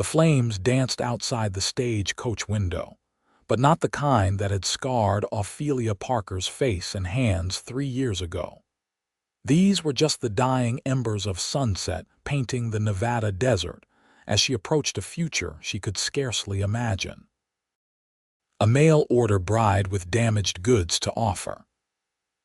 The flames danced outside the stage-coach window, but not the kind that had scarred Ophelia Parker's face and hands 3 years ago. These were just the dying embers of sunset painting the Nevada desert as she approached a future she could scarcely imagine. A mail-order bride with damaged goods to offer.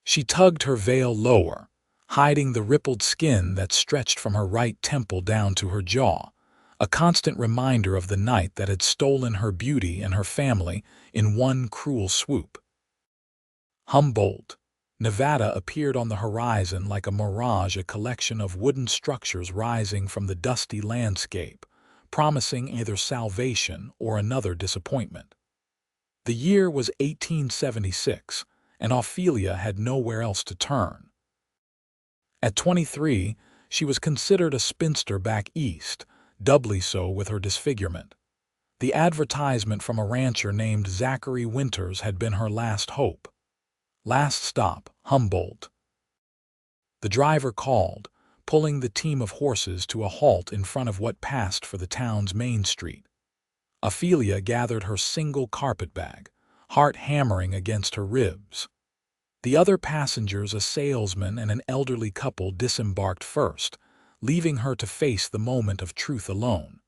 She tugged her veil lower, hiding the rippled skin that stretched from her right temple down to her jaw, a constant reminder of the night that had stolen her beauty and her family in one cruel swoop. Humboldt, Nevada appeared on the horizon like a mirage, a collection of wooden structures rising from the dusty landscape, promising either salvation or another disappointment. The year was 1876, and Ophelia had nowhere else to turn. At 23, she was considered a spinster back east, doubly so with her disfigurement. The advertisement from a rancher named Zachary Winters had been her last hope. Last stop, Humboldt. The driver called, pulling the team of horses to a halt in front of what passed for the town's main street. Ophelia gathered her single carpetbag, heart hammering against her ribs. The other passengers, a salesman and an elderly couple, disembarked first, leaving her to face the moment of truth alone.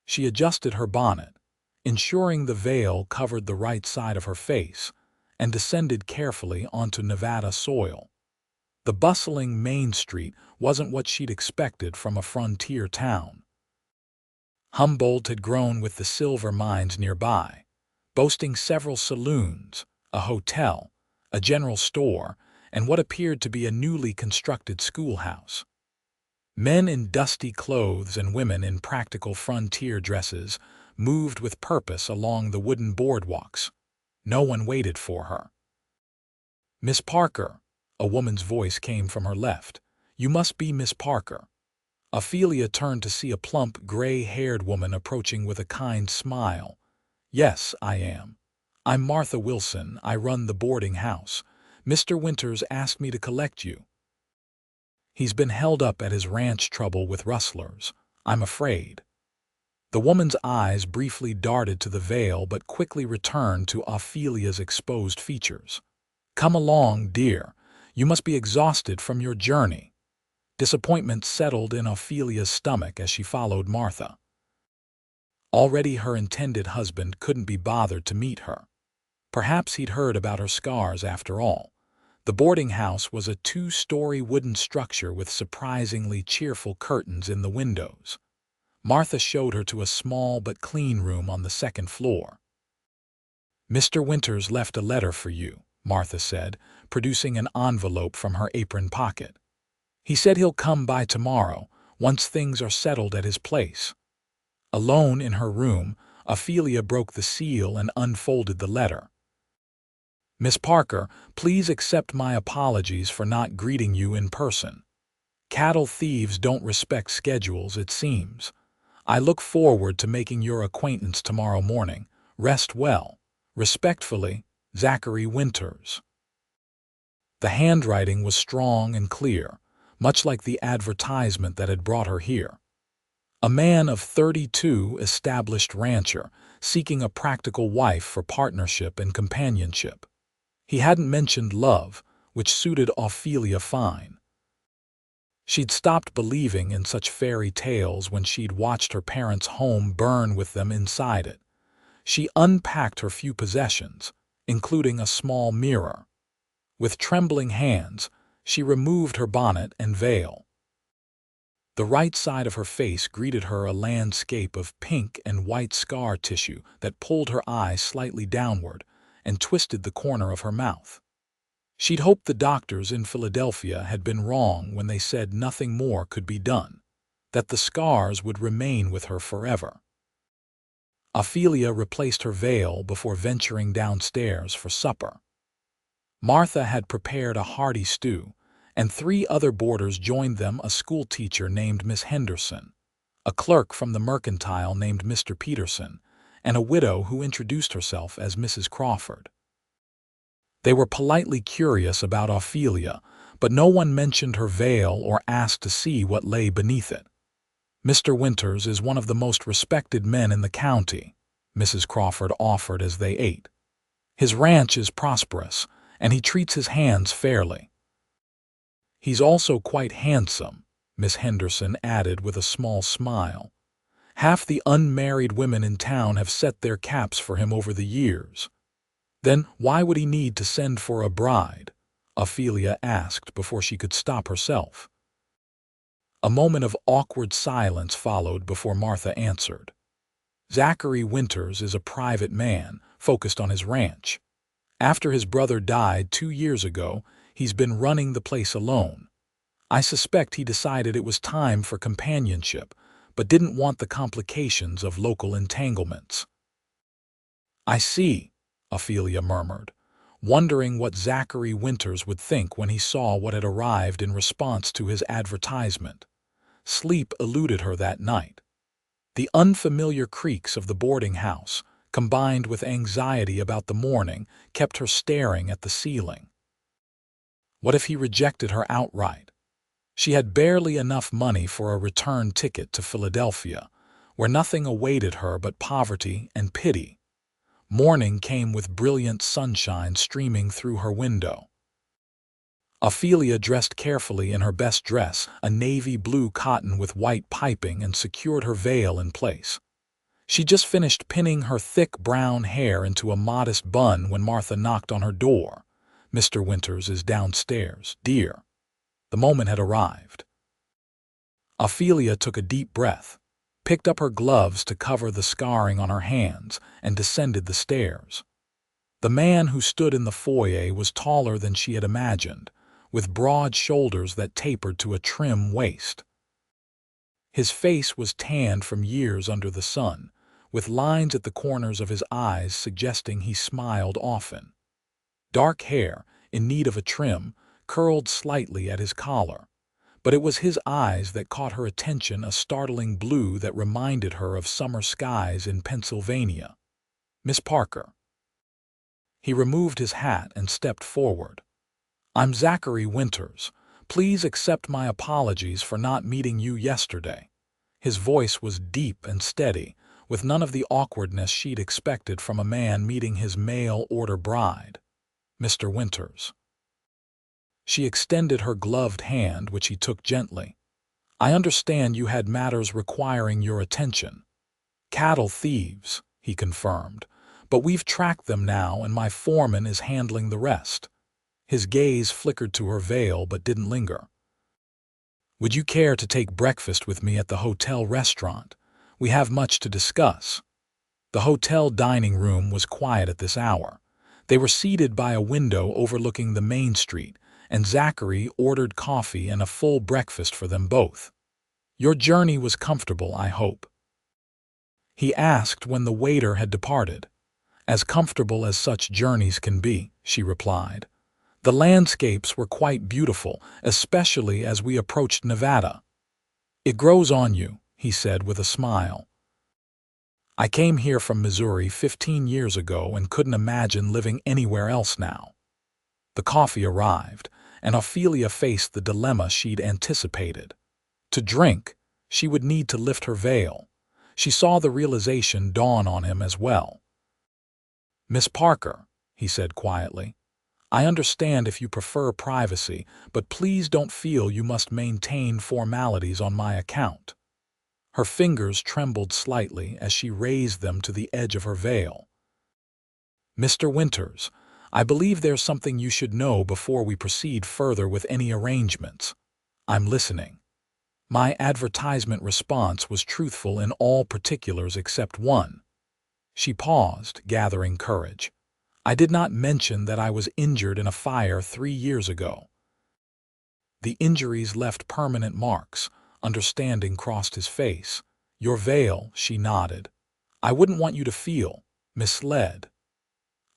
She adjusted her bonnet, ensuring the veil covered the right side of her face, and descended carefully onto Nevada soil. The bustling Main Street wasn't what she'd expected from a frontier town. Humboldt had grown with the silver mines nearby, boasting several saloons, a hotel, a general store, and what appeared to be a newly constructed schoolhouse. Men in dusty clothes and women in practical frontier dresses moved with purpose along the wooden boardwalks. No one waited for her. "Miss Parker," a woman's voice came from her left. "You must be Miss Parker." Ophelia turned to see a plump, gray-haired woman approaching with a kind smile. "Yes, I am. I'm Martha Wilson. I run the boarding house. Mr. Winters asked me to collect you. He's been held up at his ranch, trouble with rustlers, I'm afraid." The woman's eyes briefly darted to the veil but quickly returned to Ophelia's exposed features. "Come along, dear. You must be exhausted from your journey." Disappointment settled in Ophelia's stomach as she followed Martha. Already her intended husband couldn't be bothered to meet her. Perhaps he'd heard about her scars after all. The boarding house was a 2-story wooden structure with surprisingly cheerful curtains in the windows. Martha showed her to a small but clean room on the second floor. "Mr. Winters left a letter for you," Martha said, producing an envelope from her apron pocket. "He said he'll come by tomorrow, once things are settled at his place." Alone in her room, Ophelia broke the seal and unfolded the letter. "Miss Parker, please accept my apologies for not greeting you in person. Cattle thieves don't respect schedules, it seems. I look forward to making your acquaintance tomorrow morning. Rest well. Respectfully, Zachary Winters." The handwriting was strong and clear, much like the advertisement that had brought her here. A man of 32, established rancher, seeking a practical wife for partnership and companionship. He hadn't mentioned love, which suited Ophelia fine. She'd stopped believing in such fairy tales when she'd watched her parents' home burn with them inside it. She unpacked her few possessions, including a small mirror. With trembling hands, she removed her bonnet and veil. The right side of her face greeted her, a landscape of pink and white scar tissue that pulled her eye slightly downward and twisted the corner of her mouth. She'd hoped the doctors in Philadelphia had been wrong when they said nothing more could be done, that the scars would remain with her forever. Ophelia replaced her veil before venturing downstairs for supper. Martha had prepared a hearty stew, and 3 other boarders joined them, a schoolteacher named Miss Henderson, a clerk from the mercantile named Mr. Peterson, and a widow who introduced herself as Mrs. Crawford. They were politely curious about Ophelia, but no one mentioned her veil or asked to see what lay beneath it. Mr. Winters is one of the most respected men in the county, Mrs. Crawford offered as they ate. His ranch is prosperous, and he treats his hands fairly. He's also quite handsome, Miss Henderson added with a small smile. Half the unmarried women in town have set their caps for him over the years. Then why would he need to send for a bride? Ophelia asked before she could stop herself. A moment of awkward silence followed before Martha answered. Zachary Winters is a private man, focused on his ranch. After his brother died 2 years ago, he's been running the place alone. I suspect he decided it was time for companionship, but didn't want the complications of local entanglements. I see, Ophelia murmured, wondering what Zachary Winters would think when he saw what had arrived in response to his advertisement. Sleep eluded her that night. The unfamiliar creaks of the boarding house, combined with anxiety about the morning, kept her staring at the ceiling. What if he rejected her outright? She had barely enough money for a return ticket to Philadelphia, where nothing awaited her but poverty and pity. Morning came with brilliant sunshine streaming through her window. Ophelia dressed carefully in her best dress, a navy blue cotton with white piping, and secured her veil in place. She just finished pinning her thick brown hair into a modest bun when Martha knocked on her door. "Mr. Winters is downstairs, dear." The moment had arrived. Ophelia took a deep breath, picked up her gloves to cover the scarring on her hands, and descended the stairs. The man who stood in the foyer was taller than she had imagined, with broad shoulders that tapered to a trim waist. His face was tanned from years under the sun, with lines at the corners of his eyes suggesting he smiled often. Dark hair, in need of a trim, curled slightly at his collar, but it was his eyes that caught her attention, a startling blue that reminded her of summer skies in Pennsylvania. "Miss Parker." He removed his hat and stepped forward. "I'm Zachary Winters. Please accept my apologies for not meeting you yesterday." His voice was deep and steady, with none of the awkwardness she'd expected from a man meeting his mail-order bride. "Mr. Winters." She extended her gloved hand, which he took gently. "I understand you had matters requiring your attention." "Cattle thieves," he confirmed, "but we've tracked them now and my foreman is handling the rest." His gaze flickered to her veil but didn't linger. "Would you care to take breakfast with me at the hotel restaurant? We have much to discuss." The hotel dining room was quiet at this hour. They were seated by a window overlooking the main street, and Zachary ordered coffee and a full breakfast for them both. "Your journey was comfortable, I hope?" he asked when the waiter had departed. "As comfortable as such journeys can be," she replied. "The landscapes were quite beautiful, especially as we approached Nevada." "It grows on you," he said with a smile. "I came here from Missouri 15 years ago and couldn't imagine living anywhere else now." The coffee arrived, and Ophelia faced the dilemma she'd anticipated. To drink, she would need to lift her veil. She saw the realization dawn on him as well. "Miss Parker," he said quietly, "I understand if you prefer privacy, but please don't feel you must maintain formalities on my account." Her fingers trembled slightly as she raised them to the edge of her veil. "Mr. Winters, I believe there's something you should know before we proceed further with any arrangements." "I'm listening." "My advertisement response was truthful in all particulars except one." She paused, gathering courage. "I did not mention that I was injured in a fire 3 years ago." The injuries left permanent marks. Understanding crossed his face. "Your veil," she nodded. "I wouldn't want you to feel misled."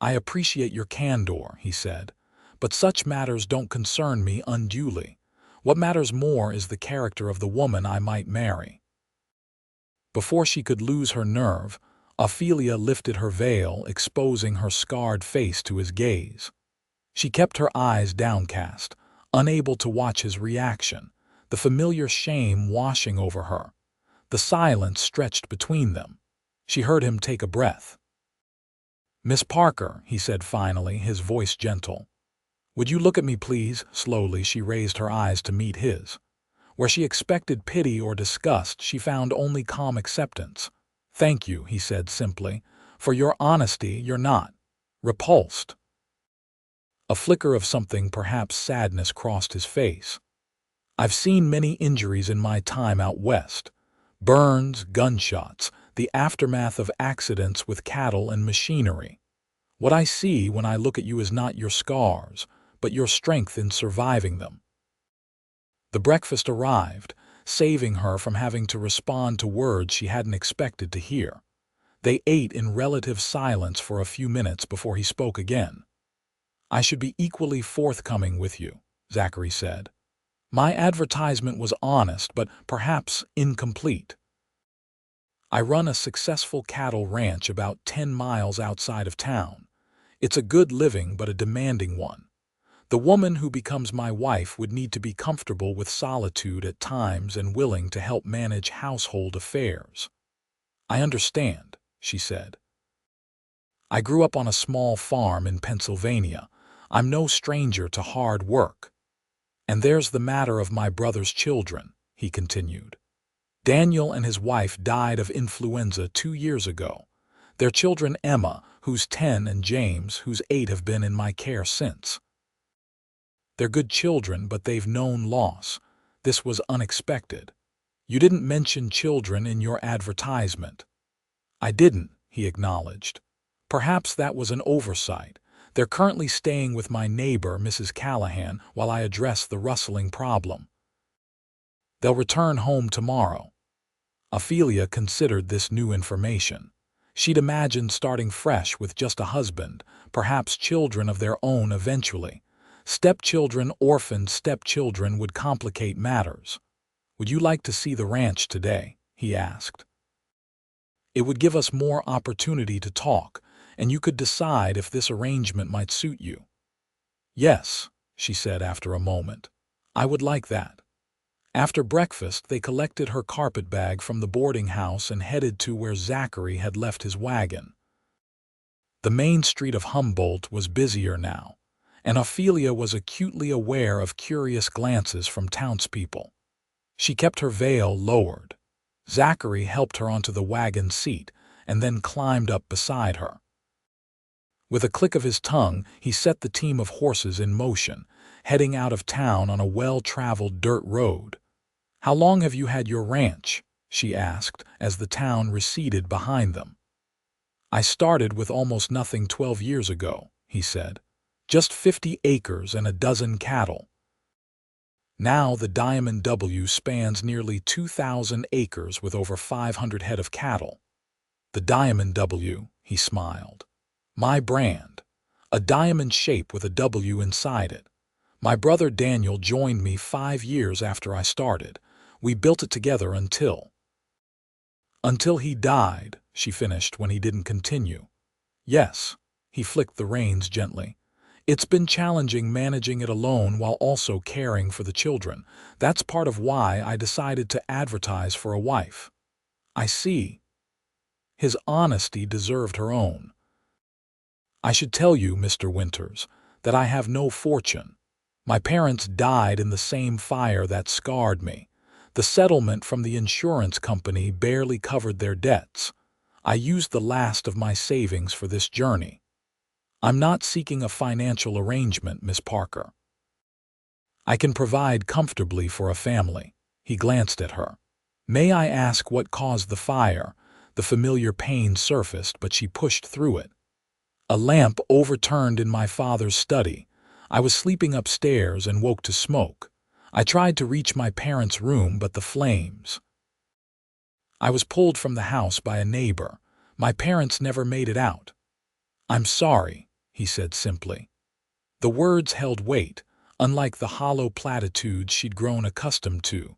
"I appreciate your candor," he said, "but such matters don't concern me unduly. What matters more is the character of the woman I might marry." Before she could lose her nerve, Ophelia lifted her veil, exposing her scarred face to his gaze. She kept her eyes downcast, unable to watch his reaction, the familiar shame washing over her. The silence stretched between them. She heard him take a breath. "Miss Parker," he said finally, his voice gentle. "Would you look at me, please?" Slowly, she raised her eyes to meet his. Where she expected pity or disgust, she found only calm acceptance. "Thank you," he said simply. "For your honesty, you're not repulsed." A flicker of something, perhaps sadness, crossed his face. "I've seen many injuries in my time out west. Burns, gunshots, the aftermath of accidents with cattle and machinery. What I see when I look at you is not your scars, but your strength in surviving them." The breakfast arrived, saving her from having to respond to words she hadn't expected to hear. They ate in relative silence for a few minutes before he spoke again. "I should be equally forthcoming with you," Zachary said. "My advertisement was honest, but perhaps incomplete. I run a successful cattle ranch about 10 miles outside of town. It's a good living, but a demanding one. The woman who becomes my wife would need to be comfortable with solitude at times and willing to help manage household affairs." "I understand," she said. "I grew up on a small farm in Pennsylvania. I'm no stranger to hard work. And there's the matter of my brother's children," he continued. "Daniel and his wife died of influenza 2 years ago. Their children, Emma, who's 10, and James, who's 8, have been in my care since. They're good children, but they've known loss. This was unexpected. You didn't mention children in your advertisement." "I didn't," he acknowledged. "Perhaps that was an oversight. They're currently staying with my neighbor, Mrs. Callahan, while I address the rustling problem. They'll return home tomorrow." Ophelia considered this new information. She'd imagined starting fresh with just a husband, perhaps children of their own eventually. Stepchildren, orphaned stepchildren, would complicate matters. "Would you like to see the ranch today?" he asked. "It would give us more opportunity to talk, and you could decide if this arrangement might suit you." "Yes," she said after a moment. "I would like that." After breakfast, they collected her carpetbag from the boarding house and headed to where Zachary had left his wagon. The main street of Humboldt was busier now, and Ophelia was acutely aware of curious glances from townspeople. She kept her veil lowered. Zachary helped her onto the wagon seat and then climbed up beside her. With a click of his tongue, he set the team of horses in motion, heading out of town on a well-traveled dirt road. "How long have you had your ranch?" she asked as the town receded behind them. "I started with almost nothing 12 years ago," he said. "Just 50 acres and a dozen cattle. Now the Diamond W spans nearly 2,000 acres with over 500 head of cattle." "The Diamond W," he smiled. "My brand. A diamond shape with a W inside it. My brother Daniel joined me 5 years after I started. We built it together until he died," she finished when he didn't continue. "Yes," he flicked the reins gently. "It's been challenging managing it alone while also caring for the children. That's part of why I decided to advertise for a wife." "I see." His honesty deserved her own. "I should tell you, Mr. Winters, that I have no fortune. My parents died in the same fire that scarred me. The settlement from the insurance company barely covered their debts. I used the last of my savings for this journey. I'm not seeking a financial arrangement, Miss Parker. I can provide comfortably for a family." He glanced at her. "May I ask what caused the fire?" The familiar pain surfaced, but she pushed through it. "A lamp overturned in my father's study. I was sleeping upstairs and woke to smoke. I tried to reach my parents' room, but the flames. I was pulled from the house by a neighbor. My parents never made it out." "I'm sorry," he said simply. The words held weight, unlike the hollow platitudes she'd grown accustomed to.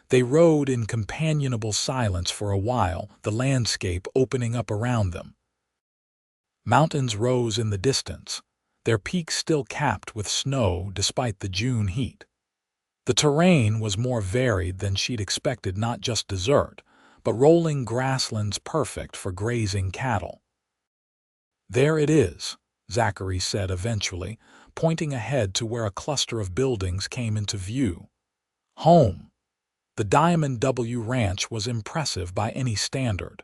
They rode in companionable silence for a while, the landscape opening up around them. Mountains rose in the distance, their peaks still capped with snow despite the June heat. The terrain was more varied than she'd expected, not just desert, but rolling grasslands perfect for grazing cattle. "There it is," Zachary said eventually, pointing ahead to where a cluster of buildings came into view. Home. The Diamond W Ranch was impressive by any standard.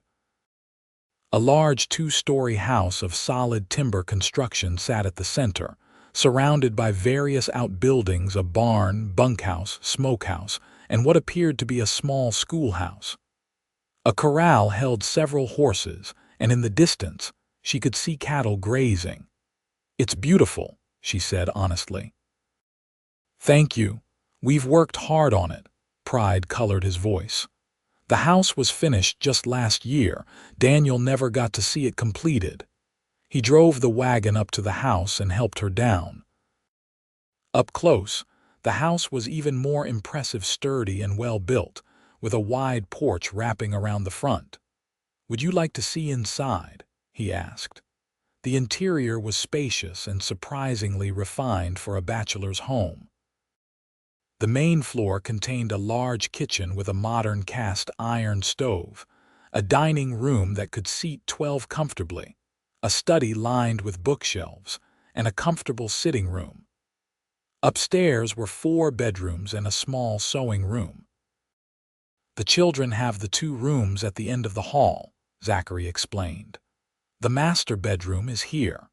A large two-story house of solid timber construction sat at the center, surrounded by various outbuildings, a barn, bunkhouse, smokehouse, and what appeared to be a small schoolhouse. A corral held several horses, and in the distance, she could see cattle grazing. "It's beautiful," she said honestly. "Thank you. We've worked hard on it." Pride colored his voice. "The house was finished just last year. Daniel never got to see it completed." He drove the wagon up to the house and helped her down. Up close, the house was even more impressive, sturdy and well-built, with a wide porch wrapping around the front. "Would you like to see inside?" he asked. The interior was spacious and surprisingly refined for a bachelor's home. The main floor contained a large kitchen with a modern cast-iron stove, a dining room that could seat 12 comfortably, a study lined with bookshelves, and a comfortable sitting room. Upstairs were 4 bedrooms and a small sewing room. "The children have the 2 rooms at the end of the hall," Zachary explained. "The master bedroom is here."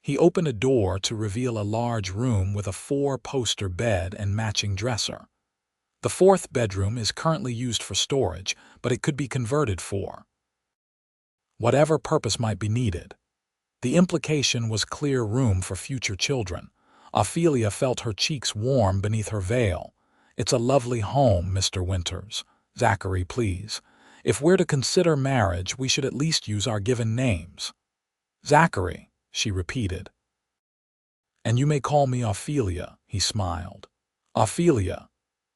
He opened a door to reveal a large room with a 4-poster bed and matching dresser. "The 4th bedroom is currently used for storage, but it could be converted for whatever purpose might be needed." The implication was clear room for future children. Ophelia felt her cheeks warm beneath her veil. "It's a lovely home, Mr. Winters." "Zachary, please. If we're to consider marriage, we should at least use our given names." "Zachary," she repeated. "And you may call me Ophelia," he smiled. "Ophelia,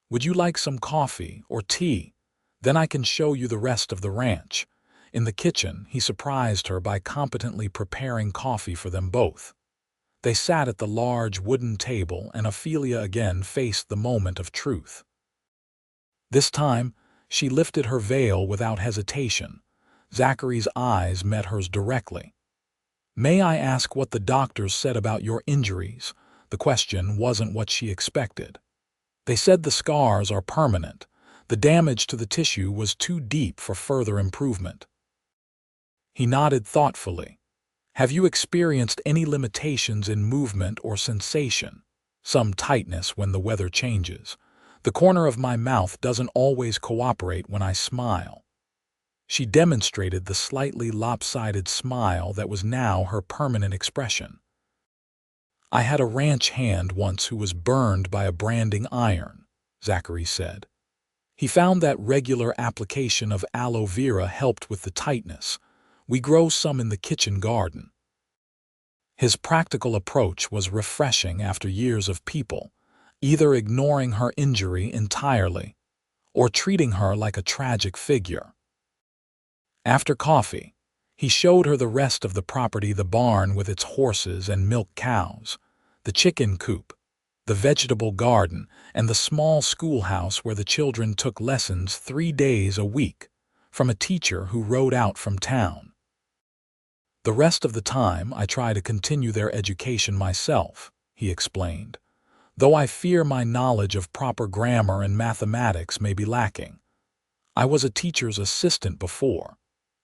would you like some coffee or tea? Then I can show you the rest of the ranch." In the kitchen, he surprised her by competently preparing coffee for them both. They sat at the large wooden table, and Ophelia again faced the moment of truth. This time, she lifted her veil without hesitation. Zachary's eyes met hers directly. "May I ask what the doctors said about your injuries?" The question wasn't what she expected. "They said the scars are permanent. The damage to the tissue was too deep for further improvement." He nodded thoughtfully. "Have you experienced any limitations in movement or sensation?" "Some tightness when the weather changes. The corner of my mouth doesn't always cooperate when I smile." She demonstrated the slightly lopsided smile that was now her permanent expression. "I had a ranch hand once who was burned by a branding iron," Zachary said. "He found that regular application of aloe vera helped with the tightness. We grow some in the kitchen garden." His practical approach was refreshing after years of people either ignoring her injury entirely or treating her like a tragic figure. After coffee, he showed her the rest of the property: the barn with its horses and milk cows, the chicken coop, the vegetable garden, and the small schoolhouse where the children took lessons 3 days a week from a teacher who rode out from town. "The rest of the time I try to continue their education myself," he explained, "though I fear my knowledge of proper grammar and mathematics may be lacking. I was a teacher's assistant before."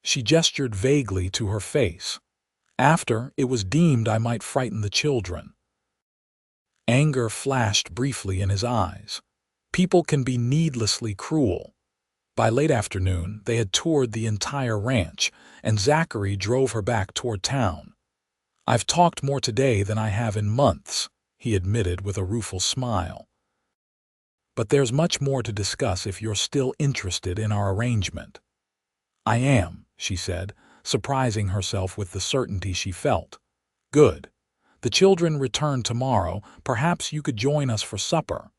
She gestured vaguely to her face. "After, it was deemed I might frighten the children." Anger flashed briefly in his eyes. People can be needlessly cruel. By late afternoon, they had toured the entire ranch, and Zachary drove her back toward town. "I've talked more today than I have in months," he admitted with a rueful smile. "But there's much more to discuss if you're still interested in our arrangement." "I am," she said, surprising herself with the certainty she felt. "Good. The children return tomorrow. Perhaps you could join us for supper.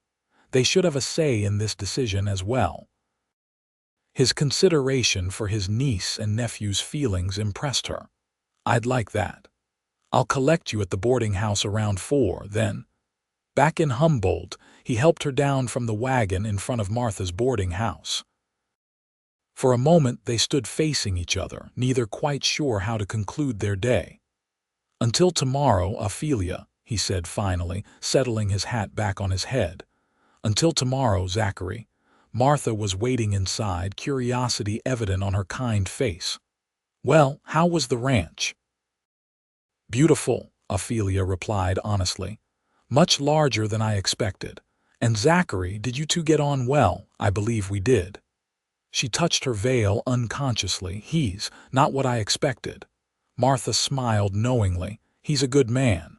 They should have a say in this decision as well." His consideration for his niece and nephew's feelings impressed her. "I'd like that. I'll collect you at the boarding house around 4, then." Back in Humboldt, he helped her down from the wagon in front of Martha's boarding house. For a moment they stood facing each other, neither quite sure how to conclude their day. "Until tomorrow, Ophelia," he said finally, settling his hat back on his head. "Until tomorrow, Zachary." Martha was waiting inside, curiosity evident on her kind face. "Well, how was the ranch?" "Beautiful," Ophelia replied honestly. "Much larger than I expected. And Zachary, did you two get on well?" "I believe we did." She touched her veil unconsciously. "He's not what I expected." Martha smiled knowingly. "He's a good man.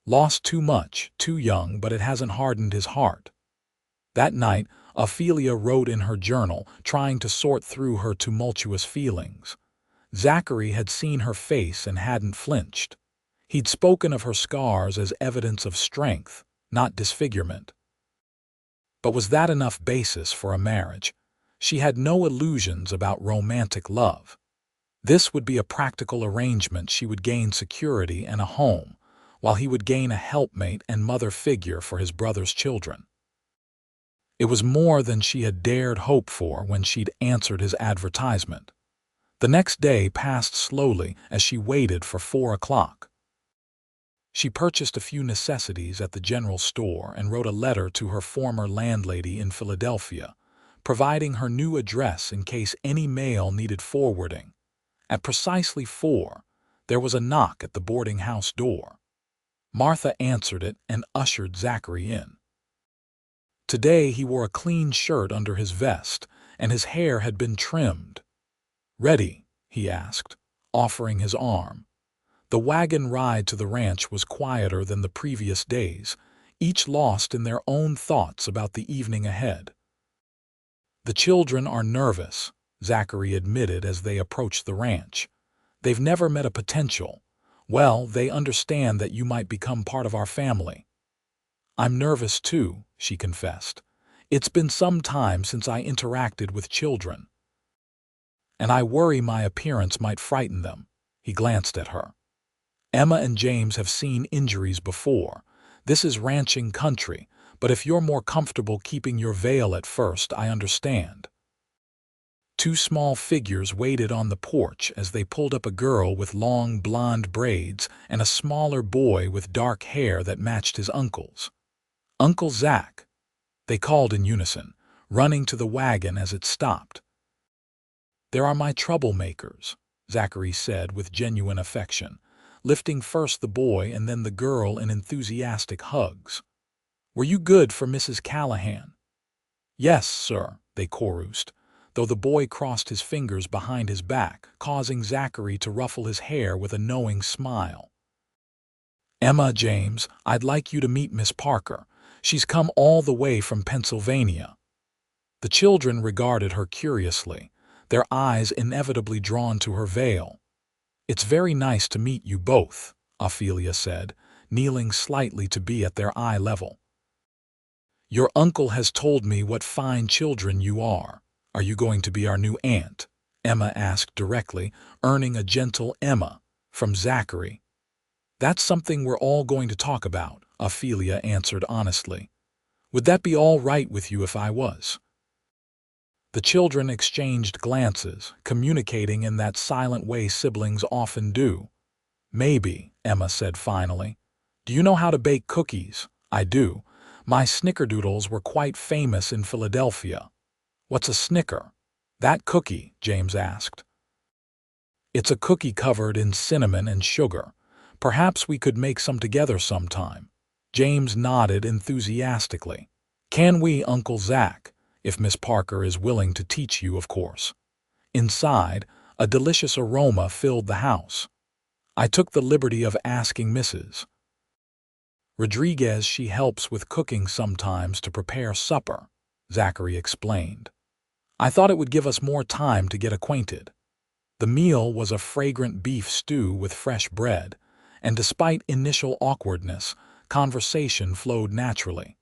Lost too much, too young, but it hasn't hardened his heart." That night, Ophelia wrote in her journal, trying to sort through her tumultuous feelings. Zachary had seen her face and hadn't flinched. He'd spoken of her scars as evidence of strength, not disfigurement. But was that enough basis for a marriage? She had no illusions about romantic love. This would be a practical arrangement. She would gain security and a home, while he would gain a helpmate and mother figure for his brother's children. It was more than she had dared hope for when she'd answered his advertisement. The next day passed slowly as she waited for 4 o'clock. She purchased a few necessities at the general store and wrote a letter to her former landlady in Philadelphia, providing her new address in case any mail needed forwarding. At precisely 4, there was a knock at the boarding house door. Martha answered it and ushered Zachary in. Today he wore a clean shirt under his vest, and his hair had been trimmed. "Ready?" he asked, offering his arm. The wagon ride to the ranch was quieter than the previous days, each lost in their own thoughts about the evening ahead. "The children are nervous," Zachary admitted as they approached the ranch. "They've never met a potential. Well, they understand that you might become part of our family." "I'm nervous too," she confessed. "It's been some time since I interacted with children. And I worry my appearance might frighten them." He glanced at her. "Emma and James have seen injuries before. This is ranching country, but if you're more comfortable keeping your veil at first, I understand." 2 small figures waited on the porch as they pulled up, a girl with long blonde braids and a smaller boy with dark hair that matched his uncle's. "Uncle Zach," they called in unison, running to the wagon as it stopped. "There are my troublemakers," Zachary said with genuine affection, lifting first the boy and then the girl in enthusiastic hugs. "Were you good for Mrs. Callahan?" "Yes, sir," they chorused, though the boy crossed his fingers behind his back, causing Zachary to ruffle his hair with a knowing smile. "Emma, James, I'd like you to meet Miss Parker. She's come all the way from Pennsylvania." The children regarded her curiously, their eyes inevitably drawn to her veil. "It's very nice to meet you both," Ophelia said, kneeling slightly to be at their eye level. "Your uncle has told me what fine children you are. Are you going to be our new aunt?" Emma asked directly, earning a gentle "Emma" from Zachary. "That's something we're all going to talk about," Ophelia answered honestly. "Would that be all right with you if I was?" The children exchanged glances, communicating in that silent way siblings often do. "Maybe," Emma said finally. "Do you know how to bake cookies?" "I do. My snickerdoodles were quite famous in Philadelphia." "What's a snicker?" "That cookie?" James asked. "It's a cookie covered in cinnamon and sugar. Perhaps we could make some together sometime." James nodded enthusiastically. "Can we, Uncle Zach? If Miss Parker is willing to teach you, of course." Inside, a delicious aroma filled the house. "I took the liberty of asking Mrs. Rodriguez. She helps with cooking sometimes to prepare supper," Zachary explained. "I thought it would give us more time to get acquainted." The meal was a fragrant beef stew with fresh bread, and despite initial awkwardness, conversation flowed naturally.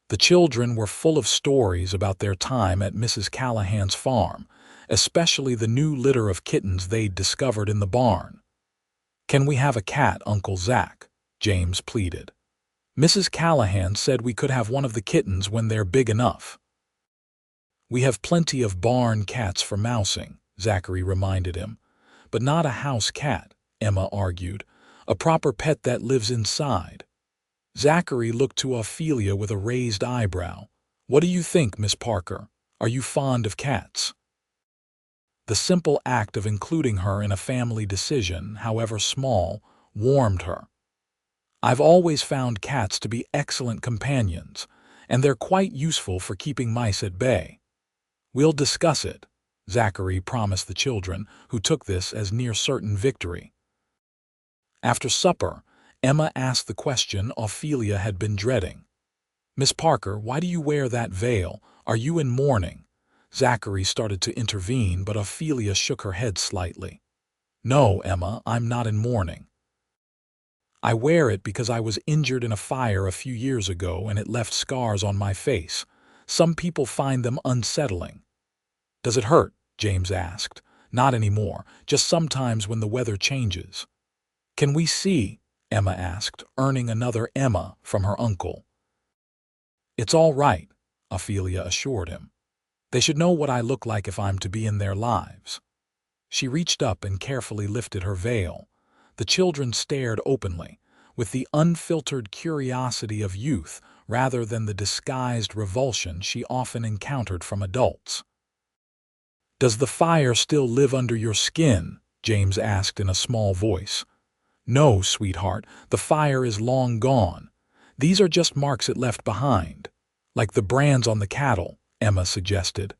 The children were full of stories about their time at Mrs. Callahan's farm, especially the new litter of kittens they'd discovered in the barn. "Can we have a cat, Uncle Zach?" James pleaded. "Mrs. Callahan said we could have one of the kittens when they're big enough." We have plenty of barn cats for mousing, Zachary reminded him. But not a house cat, Emma argued. A proper pet that lives inside. Zachary looked to Ophelia with a raised eyebrow. What do you think, Miss Parker? Are you fond of cats? The simple act of including her in a family decision, however small, warmed her. I've always found cats to be excellent companions, and they're quite useful for keeping mice at bay. We'll discuss it, Zachary promised the children, who took this as near certain victory. After supper, Emma asked the question Ophelia had been dreading. Miss Parker, why do you wear that veil? Are you in mourning? Zachary started to intervene, but Ophelia shook her head slightly. No, Emma, I'm not in mourning. I wear it because I was injured in a fire a few years ago and it left scars on my face. Some people find them unsettling. Does it hurt? James asked. Not anymore, just sometimes when the weather changes. Can we see? Emma asked, earning another Emma from her uncle. It's all right, Ophelia assured him. They should know what I look like if I'm to be in their lives. She reached up and carefully lifted her veil. The children stared openly, with the unfiltered curiosity of youth rather than the disguised revulsion she often encountered from adults. Does the fire still live under your skin? James asked in a small voice. No, sweetheart, the fire is long gone. These are just marks it left behind. Like the brands on the cattle, Emma suggested.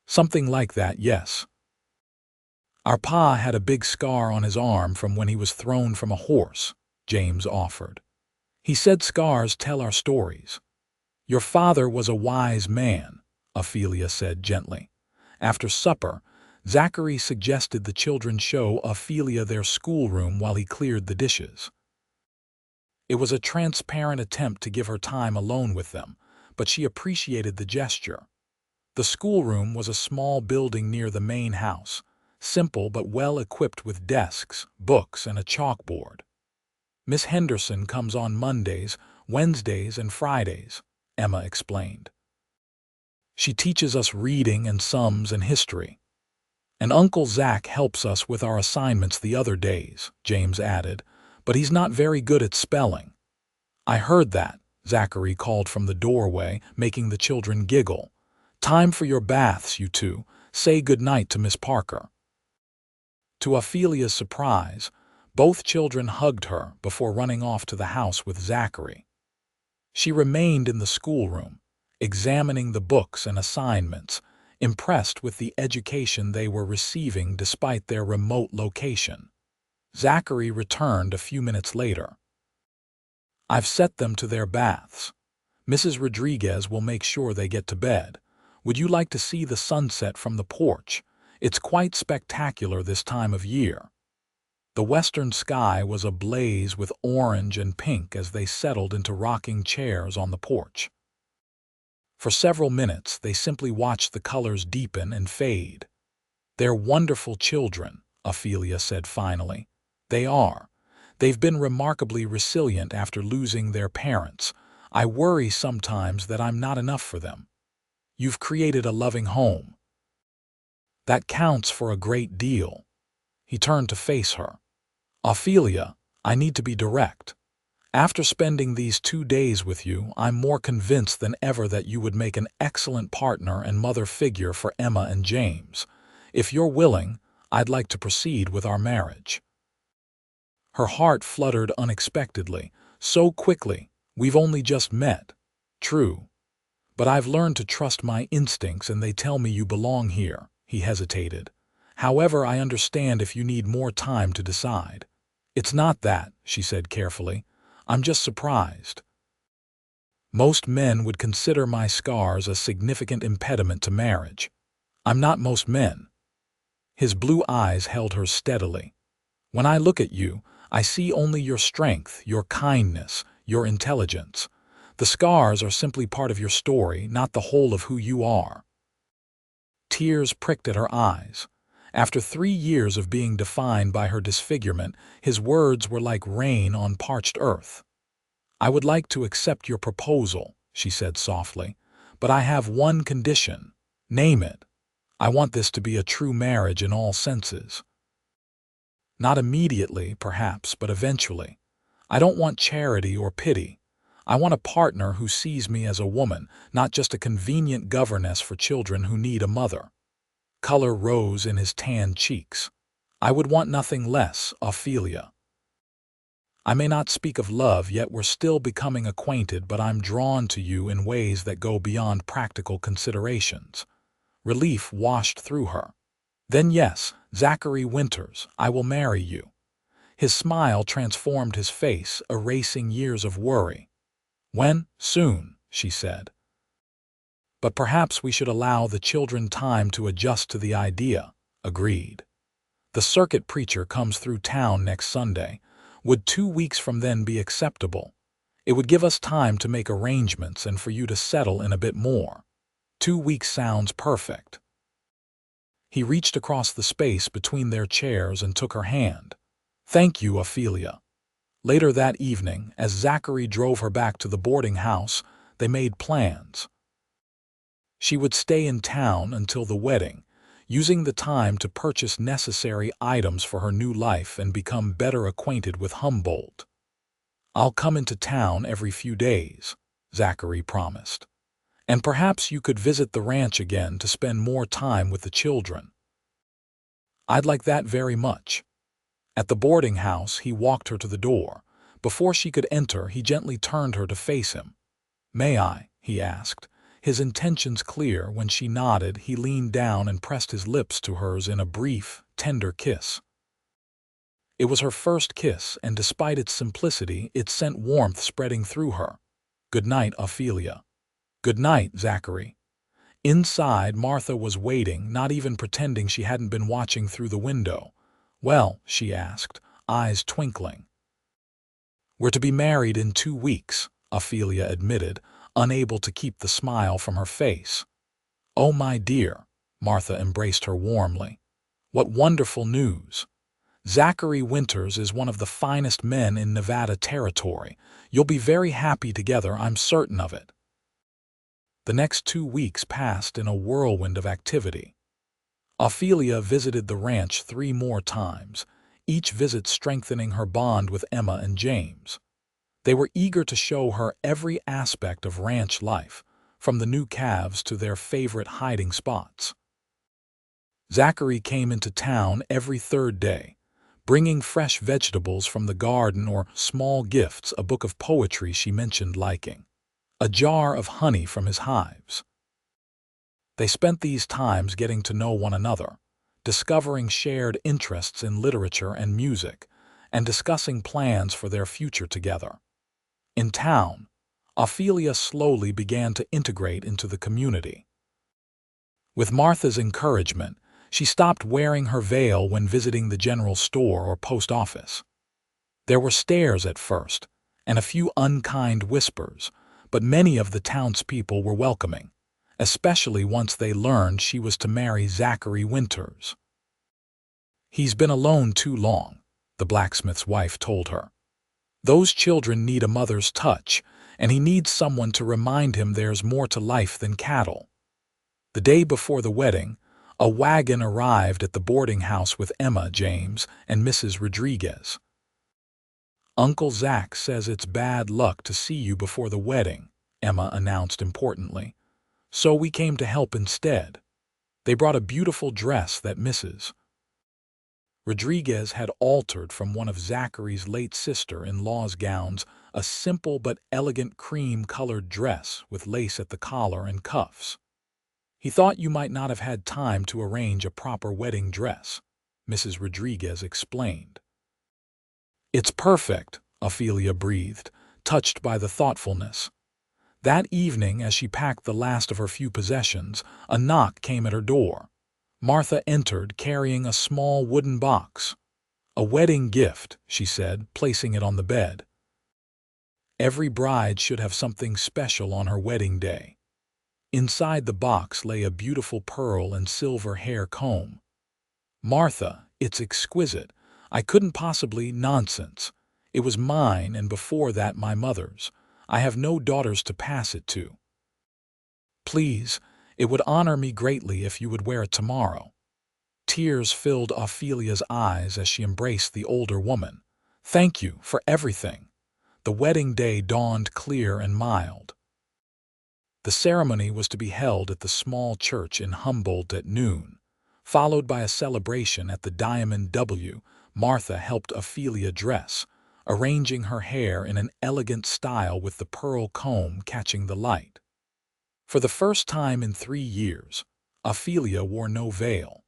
Something like that, yes. Our pa had a big scar on his arm from when he was thrown from a horse, James offered. He said scars tell our stories. Your father was a wise man, Ophelia said gently. After supper, Zachary suggested the children show Ophelia their schoolroom while he cleared the dishes. It was a transparent attempt to give her time alone with them, but she appreciated the gesture. The schoolroom was a small building near the main house, simple but well equipped with desks, books, and a chalkboard. Miss Henderson comes on Mondays, Wednesdays, and Fridays, Emma explained. She teaches us reading and sums and history. And Uncle Zach helps us with our assignments the other days, James added, but he's not very good at spelling. I heard that, Zachary called from the doorway, making the children giggle. Time for your baths, you two. Say good night to Miss Parker. To Ophelia's surprise, both children hugged her before running off to the house with Zachary. She remained in the schoolroom, examining the books and assignments, impressed with the education they were receiving despite their remote location. Zachary returned a few minutes later. I've set them to their baths. Mrs. Rodriguez will make sure they get to bed. Would you like to see the sunset from the porch? It's quite spectacular this time of year. The western sky was ablaze with orange and pink as they settled into rocking chairs on the porch. For several minutes, they simply watched the colors deepen and fade. They're wonderful children, Ophelia said finally. They are. They've been remarkably resilient after losing their parents. I worry sometimes that I'm not enough for them. You've created a loving home. That counts for a great deal. He turned to face her. Ophelia, I need to be direct. After spending these 2 days with you, I'm more convinced than ever that you would make an excellent partner and mother figure for Emma and James. If you're willing, I'd like to proceed with our marriage. Her heart fluttered unexpectedly. So quickly, we've only just met. True. But I've learned to trust my instincts and they tell me you belong here. He hesitated. However, I understand if you need more time to decide. It's not that, she said carefully. I'm just surprised. Most men would consider my scars a significant impediment to marriage. I'm not most men. His blue eyes held her steadily. When I look at you, I see only your strength, your kindness, your intelligence. The scars are simply part of your story, not the whole of who you are. Tears pricked at her eyes. After 3 years of being defined by her disfigurement, his words were like rain on parched earth. I would like to accept your proposal, she said softly, but I have one condition. Name it. I want this to be a true marriage in all senses. Not immediately, perhaps, but eventually. I don't want charity or pity. I want a partner who sees me as a woman, not just a convenient governess for children who need a mother. Color rose in his tanned cheeks. I would want nothing less, Ophelia. I may not speak of love, yet we're still becoming acquainted, but I'm drawn to you in ways that go beyond practical considerations. Relief washed through her. Then yes, Zachary Winters, I will marry you. His smile transformed his face, erasing years of worry. When? Soon, she said. But perhaps we should allow the children time to adjust to the idea. Agreed. The circuit preacher comes through town next Sunday. Would 2 weeks from then be acceptable? It would give us time to make arrangements and for you to settle in a bit more. 2 weeks sounds perfect. He reached across the space between their chairs and took her hand. Thank you, Ophelia. Later that evening, as Zachary drove her back to the boarding house, they made plans. She would stay in town until the wedding, using the time to purchase necessary items for her new life and become better acquainted with Humboldt. I'll come into town every few days, Zachary promised. And perhaps you could visit the ranch again to spend more time with the children. I'd like that very much. At the boarding house, he walked her to the door. Before she could enter, he gently turned her to face him. May I? He asked. His intentions clear, when she nodded, he leaned down and pressed his lips to hers in a brief, tender kiss. It was her first kiss, and despite its simplicity, it sent warmth spreading through her. Good night, Ophelia. Good night, Zachary. Inside, Martha was waiting, not even pretending she hadn't been watching through the window. Well, she asked, eyes twinkling. We're to be married in 2 weeks, Ophelia admitted, unable to keep the smile from her face. Oh, my dear, Martha embraced her warmly. What wonderful news. Zachary Winters is one of the finest men in Nevada territory. You'll be very happy together, I'm certain of it. The next 2 weeks passed in a whirlwind of activity. Ophelia visited the ranch 3 more times, each visit strengthening her bond with Emma and James. They were eager to show her every aspect of ranch life, from the new calves to their favorite hiding spots. Zachary came into town every 3rd day, bringing fresh vegetables from the garden or small gifts, a book of poetry she mentioned liking, a jar of honey from his hives. They spent these times getting to know one another, discovering shared interests in literature and music, and discussing plans for their future together. In town, Ophelia slowly began to integrate into the community. With Martha's encouragement, she stopped wearing her veil when visiting the general store or post office. There were stares at first, and a few unkind whispers, but many of the townspeople were welcoming, especially once they learned she was to marry Zachary Winters. He's been alone too long, the blacksmith's wife told her. Those children need a mother's touch, and he needs someone to remind him there's more to life than cattle. The day before the wedding, a wagon arrived at the boarding house with Emma, James, and Mrs. Rodriguez. Uncle Zach says it's bad luck to see you before the wedding, Emma announced importantly. So we came to help instead. They brought a beautiful dress that Mrs. Rodriguez had altered from one of Zachary's late sister-in-law's gowns, a simple but elegant cream-colored dress with lace at the collar and cuffs. He thought you might not have had time to arrange a proper wedding dress, Mrs. Rodriguez explained. It's perfect, Ophelia breathed, touched by the thoughtfulness. That evening, as she packed the last of her few possessions, a knock came at her door. Martha entered carrying a small wooden box. A wedding gift, she said, placing it on the bed. Every bride should have something special on her wedding day. Inside the box lay a beautiful pearl and silver hair comb. Martha, it's exquisite. I couldn't possibly. Nonsense. It was mine, and before that my mother's. I have no daughters to pass it to. Please, It would honor me greatly if you would wear it tomorrow." Tears filled Ophelia's eyes as she embraced the older woman. "Thank you for everything." The wedding day dawned clear and mild. The ceremony was to be held at the small church in Humboldt at noon, followed by a celebration at the Diamond W. Martha helped Ophelia dress, arranging her hair in an elegant style with the pearl comb catching the light. For the first time in 3 years, Ophelia wore no veil.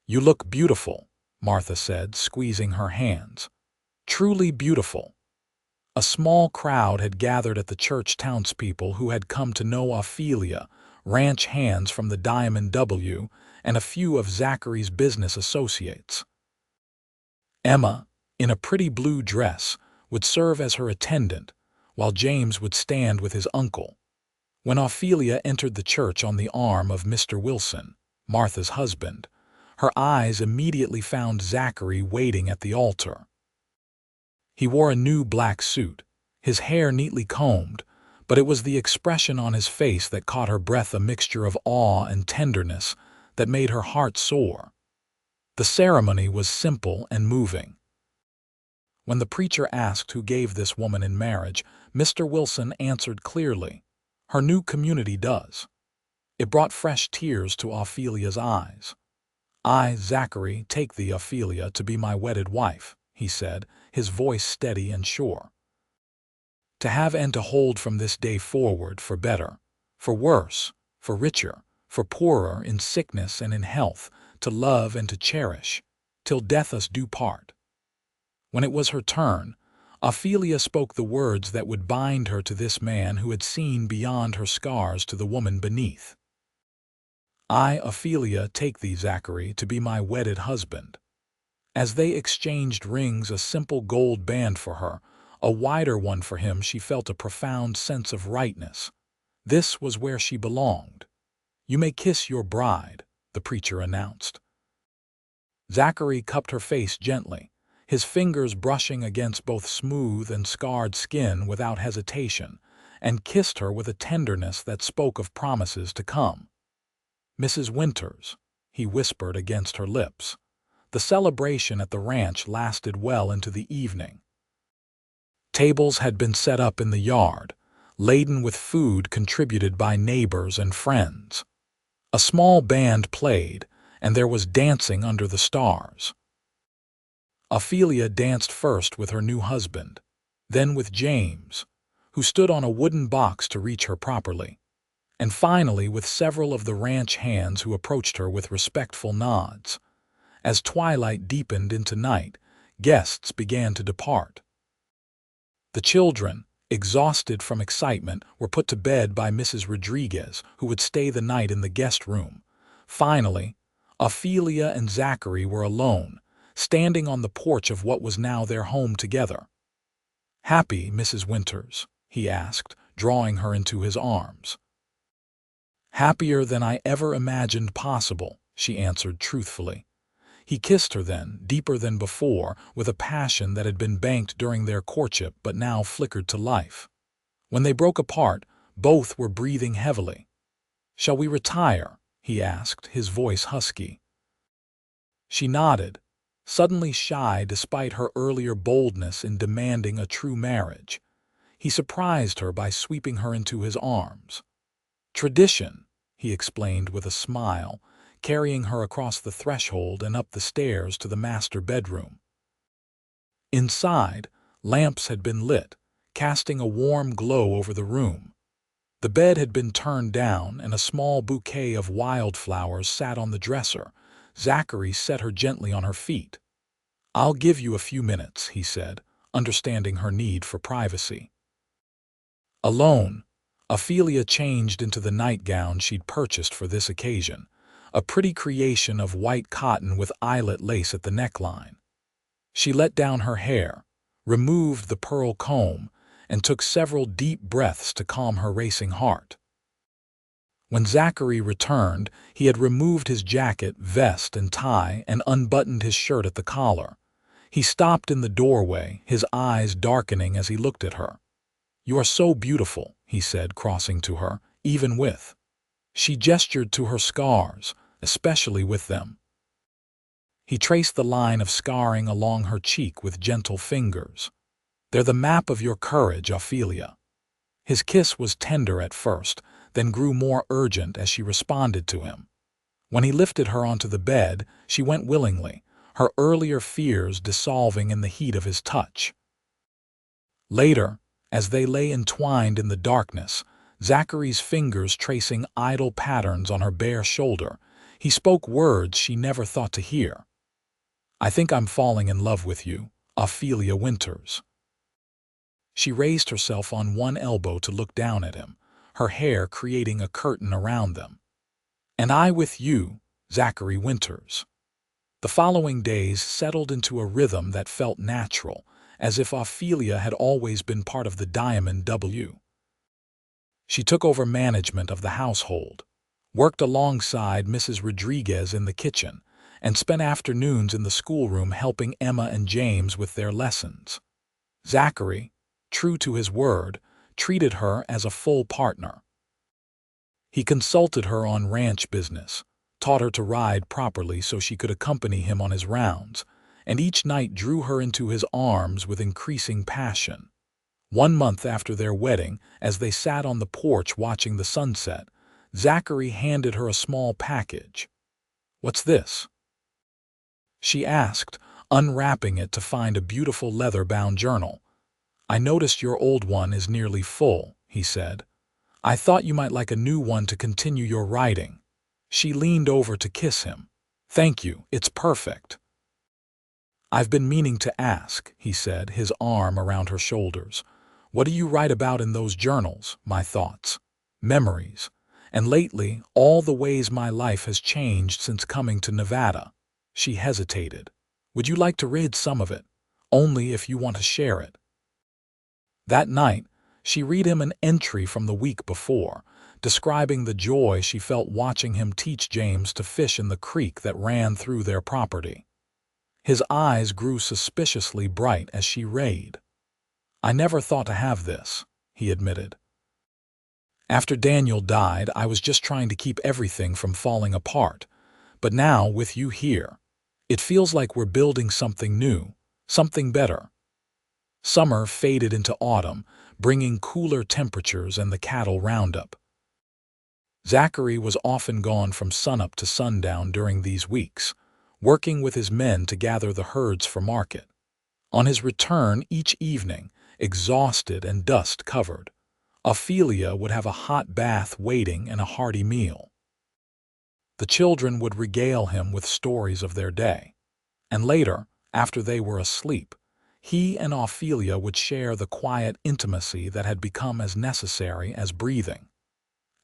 "You look beautiful," Martha said, squeezing her hands. "Truly beautiful." A small crowd had gathered at the church, townspeople who had come to know Ophelia, ranch hands from the Diamond W, and a few of Zachary's business associates. Emma, in a pretty blue dress, would serve as her attendant, while James would stand with his uncle. When Ophelia entered the church on the arm of Mr. Wilson, Martha's husband, her eyes immediately found Zachary waiting at the altar. He wore a new black suit, his hair neatly combed, but it was the expression on his face that caught her breath, a mixture of awe and tenderness that made her heart soar. The ceremony was simple and moving. When the preacher asked who gave this woman in marriage, Mr. Wilson answered clearly, "Her new community does." It brought fresh tears to Ophelia's eyes. "I, Zachary, take thee, Ophelia, to be my wedded wife," he said, his voice steady and sure. "To have and to hold from this day forward, for better, for worse, for richer, for poorer, in sickness and in health, to love and to cherish, till death us do part." When it was her turn, Ophelia spoke the words that would bind her to this man who had seen beyond her scars to the woman beneath. "I, Ophelia, take thee, Zachary, to be my wedded husband." As they exchanged rings, a simple gold band for her, a wider one for him, she felt a profound sense of rightness. This was where she belonged. "You may kiss your bride," the preacher announced. Zachary cupped her face gently, his fingers brushing against both smooth and scarred skin without hesitation, and kissed her with a tenderness that spoke of promises to come. "Mrs. Winters," he whispered against her lips. The celebration at the ranch lasted well into the evening. Tables had been set up in the yard, laden with food contributed by neighbors and friends. A small band played, and there was dancing under the stars. Ophelia danced first with her new husband, then with James, who stood on a wooden box to reach her properly, and finally with several of the ranch hands who approached her with respectful nods. As twilight deepened into night, guests began to depart. The children, exhausted from excitement, were put to bed by Mrs. Rodriguez, who would stay the night in the guest room. Finally, Ophelia and Zachary were alone, standing on the porch of what was now their home together. "Happy, Mrs. Winters?" he asked, drawing her into his arms. "Happier than I ever imagined possible," she answered truthfully. He kissed her then, deeper than before, with a passion that had been banked during their courtship but now flickered to life. When they broke apart, both were breathing heavily. "Shall we retire?" he asked, his voice husky. She nodded, suddenly shy despite her earlier boldness in demanding a true marriage. He surprised her by sweeping her into his arms. "Tradition," he explained with a smile, carrying her across the threshold and up the stairs to the master bedroom. Inside, lamps had been lit, casting a warm glow over the room. The bed had been turned down, and a small bouquet of wildflowers sat on the dresser. Zachary set her gently on her feet. "I'll give you a few minutes," he said, understanding her need for privacy. Alone, Ophelia changed into the nightgown she'd purchased for this occasion, a pretty creation of white cotton with eyelet lace at the neckline. She let down her hair, removed the pearl comb, and took several deep breaths to calm her racing heart. When Zachary returned, he had removed his jacket, vest, and tie and unbuttoned his shirt at the collar. He stopped in the doorway, his eyes darkening as he looked at her. "You are so beautiful," he said, crossing to her, "even with She gestured to her scars, especially with them. He traced the line of scarring along her cheek with gentle fingers. "They're the map of your courage, Ophelia." His kiss was tender at first, then grew more urgent as she responded to him. When he lifted her onto the bed, she went willingly, her earlier fears dissolving in the heat of his touch. Later, as they lay entwined in the darkness, Zachary's fingers tracing idle patterns on her bare shoulder, he spoke words she never thought to hear. "I think I'm falling in love with you, Ophelia Winters." She raised herself on one elbow to look down at him, her hair creating a curtain around them. "And I with you, Zachary Winters." The following days settled into a rhythm that felt natural, as if Ophelia had always been part of the Diamond W. She took over management of the household, worked alongside Mrs. Rodriguez in the kitchen, and spent afternoons in the schoolroom helping Emma and James with their lessons. Zachary, true to his word, treated her as a full partner. He consulted her on ranch business, taught her to ride properly so she could accompany him on his rounds, and each night drew her into his arms with increasing passion. 1 month after their wedding, as they sat on the porch watching the sunset, Zachary handed her a small package. "What's this?" she asked, unwrapping it to find a beautiful leather-bound journal. "I noticed your old one is nearly full," he said. "I thought you might like a new one to continue your writing." She leaned over to kiss him. "Thank you, it's perfect." "I've been meaning to ask," he said, his arm around her shoulders. "What do you write about in those journals?" "My thoughts, memories, and lately all the ways my life has changed since coming to Nevada." She hesitated. "Would you like to read some of it? Only if you want to share it." That night, she read him an entry from the week before, describing the joy she felt watching him teach James to fish in the creek that ran through their property. His eyes grew suspiciously bright as she read. "I never thought to have this," he admitted. "After Daniel died, I was just trying to keep everything from falling apart. But now, with you here, it feels like we're building something new, something better." Summer faded into autumn, bringing cooler temperatures and the cattle roundup. Zachary was often gone from sunup to sundown during these weeks, working with his men to gather the herds for market. On his return each evening, exhausted and dust-covered, Ophelia would have a hot bath waiting and a hearty meal. The children would regale him with stories of their day, and later, after they were asleep, he and Ophelia would share the quiet intimacy that had become as necessary as breathing.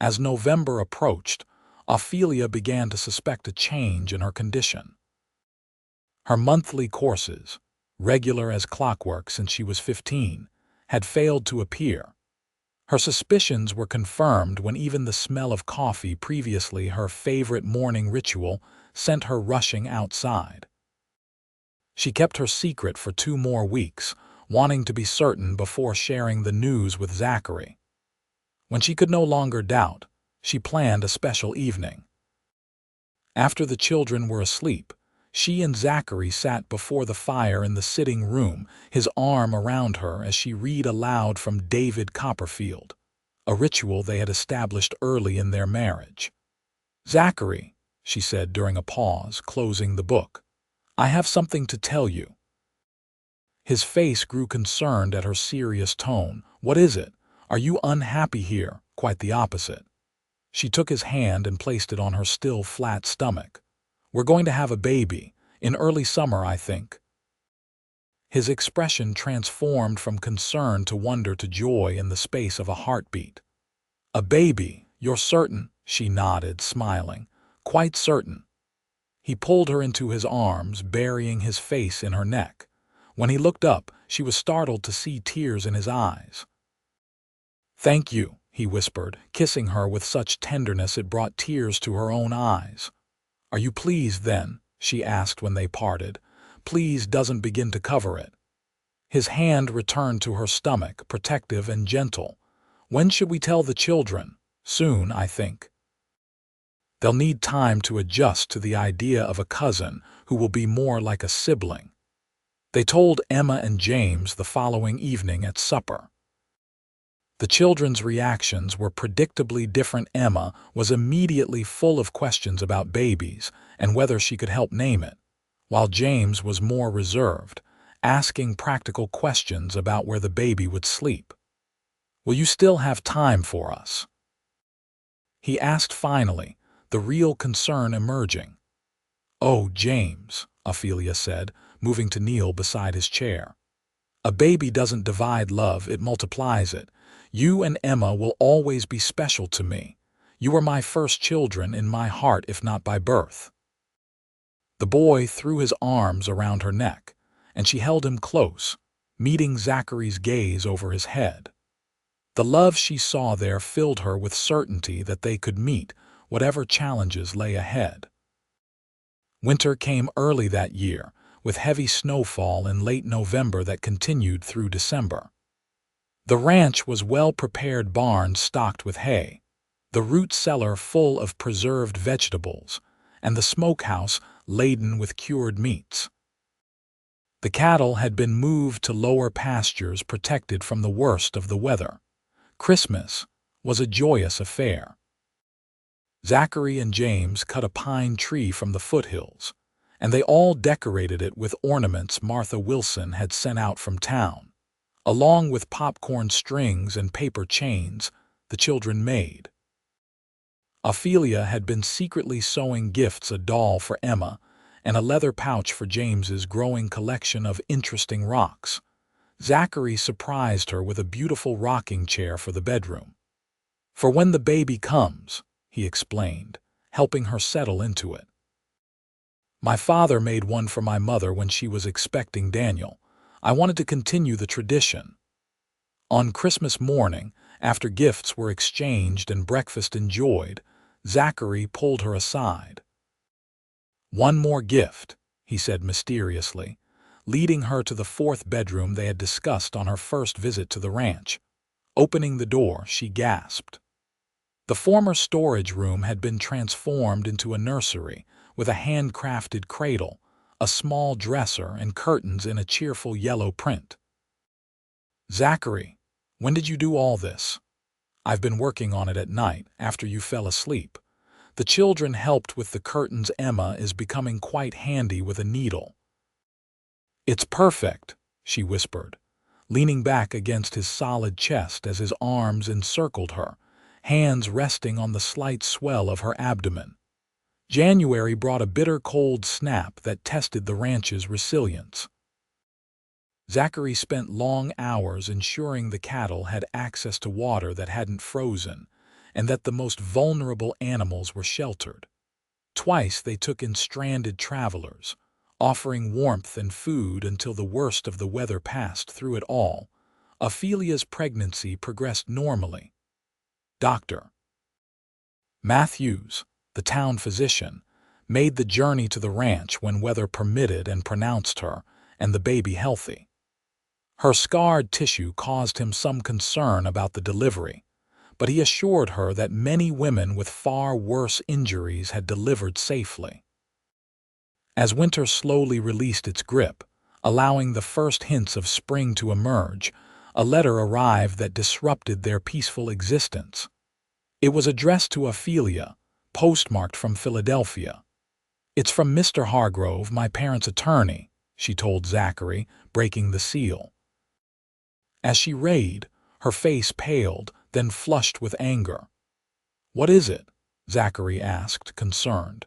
As November approached, Ophelia began to suspect a change in her condition. Her monthly courses, regular as clockwork since she was 15, had failed to appear. Her suspicions were confirmed when even the smell of coffee, previously her favorite morning ritual, sent her rushing outside. She kept her secret for 2 more weeks, wanting to be certain before sharing the news with Zachary. When she could no longer doubt, she planned a special evening. After the children were asleep, she and Zachary sat before the fire in the sitting room, his arm around her as she read aloud from David Copperfield, a ritual they had established early in their marriage. "Zachary," she said during a pause, closing the book, "I have something to tell you." His face grew concerned at her serious tone. "What is it? Are you unhappy here?" "Quite the opposite." She took his hand and placed it on her still flat stomach. "We're going to have a baby, in early summer, I think." His expression transformed from concern to wonder to joy in the space of a heartbeat. "A baby, you're certain?" She nodded, smiling. "Quite certain." He pulled her into his arms, burying his face in her neck. When he looked up, she was startled to see tears in his eyes. "Thank you," he whispered, kissing her with such tenderness it brought tears to her own eyes. "Are you pleased, then?" she asked when they parted. "Please doesn't begin to cover it." His hand returned to her stomach, protective and gentle. "When should we tell the children?" "Soon, I think." They'll need time to adjust to the idea of a cousin who will be more like a sibling. They told Emma and James the following evening at supper. The children's reactions were predictably different. Emma was immediately full of questions about babies and whether she could help name it, while James was more reserved, asking practical questions about where the baby would sleep. "Will you still have time for us?" he asked finally, the real concern emerging. "Oh, James," Ophelia said, moving to kneel beside his chair. "A baby doesn't divide love, it multiplies it. You and Emma will always be special to me. You are my first children in my heart, if not by birth." The boy threw his arms around her neck, and she held him close, meeting Zachary's gaze over his head. The love she saw there filled her with certainty that they could meet whatever challenges lay ahead. Winter came early that year, with heavy snowfall in late November that continued through December. The ranch was well-prepared barns stocked with hay, the root cellar full of preserved vegetables, and the smokehouse laden with cured meats. The cattle had been moved to lower pastures protected from the worst of the weather. Christmas was a joyous affair. Zachary and James cut a pine tree from the foothills, and they all decorated it with ornaments Martha Wilson had sent out from town. Along with popcorn strings and paper chains the children made. Ophelia had been secretly sewing gifts, a doll for Emma and a leather pouch for James's growing collection of interesting rocks. Zachary surprised her with a beautiful rocking chair for the bedroom. "For when the baby comes," he explained, helping her settle into it. "My father made one for my mother when she was expecting Daniel. I wanted to continue the tradition." On Christmas morning, after gifts were exchanged and breakfast enjoyed, Zachary pulled her aside. "One more gift," he said mysteriously, leading her to the fourth bedroom they had discussed on her first visit to the ranch. Opening the door, she gasped. The former storage room had been transformed into a nursery with a handcrafted cradle, a small dresser, and curtains in a cheerful yellow print. "Zachary, when did you do all this?" "I've been working on it at night, after you fell asleep. The children helped with the curtains. Emma is becoming quite handy with a needle." "It's perfect," she whispered, leaning back against his solid chest as his arms encircled her, hands resting on the slight swell of her abdomen. January brought a bitter cold snap that tested the ranch's resilience. Zachary spent long hours ensuring the cattle had access to water that hadn't frozen, and that the most vulnerable animals were sheltered. Twice they took in stranded travelers, offering warmth and food until the worst of the weather passed. Through it all, Ophelia's pregnancy progressed normally. Dr. Matthews, the town physician, made the journey to the ranch when weather permitted and pronounced her and the baby healthy. Her scarred tissue caused him some concern about the delivery, but he assured her that many women with far worse injuries had delivered safely. As winter slowly released its grip, allowing the first hints of spring to emerge, a letter arrived that disrupted their peaceful existence. It was addressed to Ophelia, postmarked from Philadelphia. "It's from Mr. Hargrove, my parents' attorney," she told Zachary, breaking the seal. As she read, her face paled, then flushed with anger. "What is it?" Zachary asked, concerned.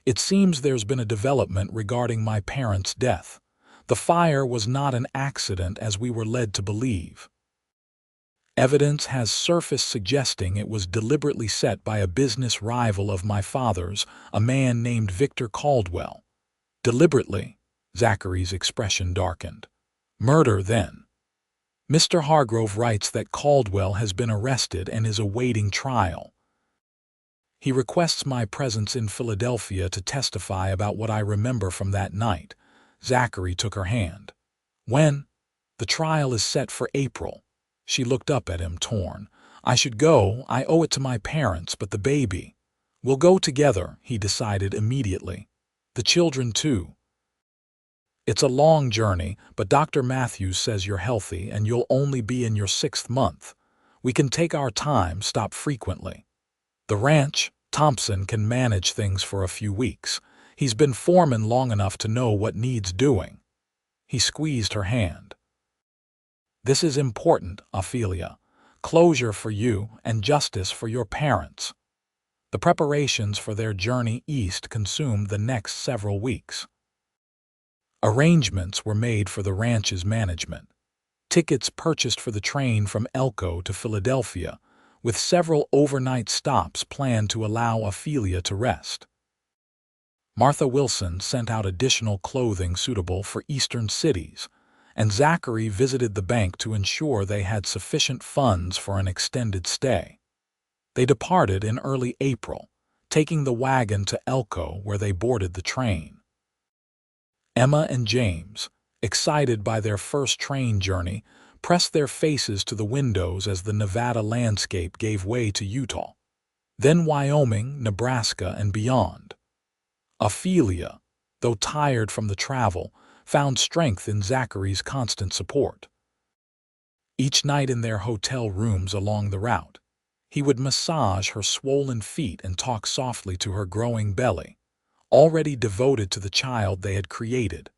"It seems there's been a development regarding my parents' death. The fire was not an accident as we were led to believe. Evidence has surfaced suggesting it was deliberately set by a business rival of my father's, a man named Victor Caldwell." "Deliberately?" Zachary's expression darkened. "Murder, then?" "Mr. Hargrove writes that Caldwell has been arrested and is awaiting trial. He requests my presence in Philadelphia to testify about what I remember from that night." Zachary took her hand. "When?" "The trial is set for April." She looked up at him, torn. "I should go. I owe it to my parents, but the baby." We'll go together, he decided immediately. The children too. It's a long journey, but Dr. Matthews says you're healthy and you'll only be in your 6th month. We can take our time, stop frequently. The ranch, Thompson can manage things for a few weeks. He's been foreman long enough to know what needs doing. He squeezed her hand. This is important, Ophelia. Closure for you and justice for your parents. The preparations for their journey east consumed the next several weeks. Arrangements were made for the ranch's management. Tickets purchased for the train from Elko to Philadelphia, with several overnight stops planned to allow Ophelia to rest. Martha Wilson sent out additional clothing suitable for eastern cities, and Zachary visited the bank to ensure they had sufficient funds for an extended stay. They departed in early April, taking the wagon to Elko where they boarded the train. Emma and James, excited by their first train journey, pressed their faces to the windows as the Nevada landscape gave way to Utah, then Wyoming, Nebraska, and beyond. Ophelia, though tired from the travel, found strength in Zachary's constant support. Each night in their hotel rooms along the route, he would massage her swollen feet and talk softly to her growing belly, already devoted to the child they had created.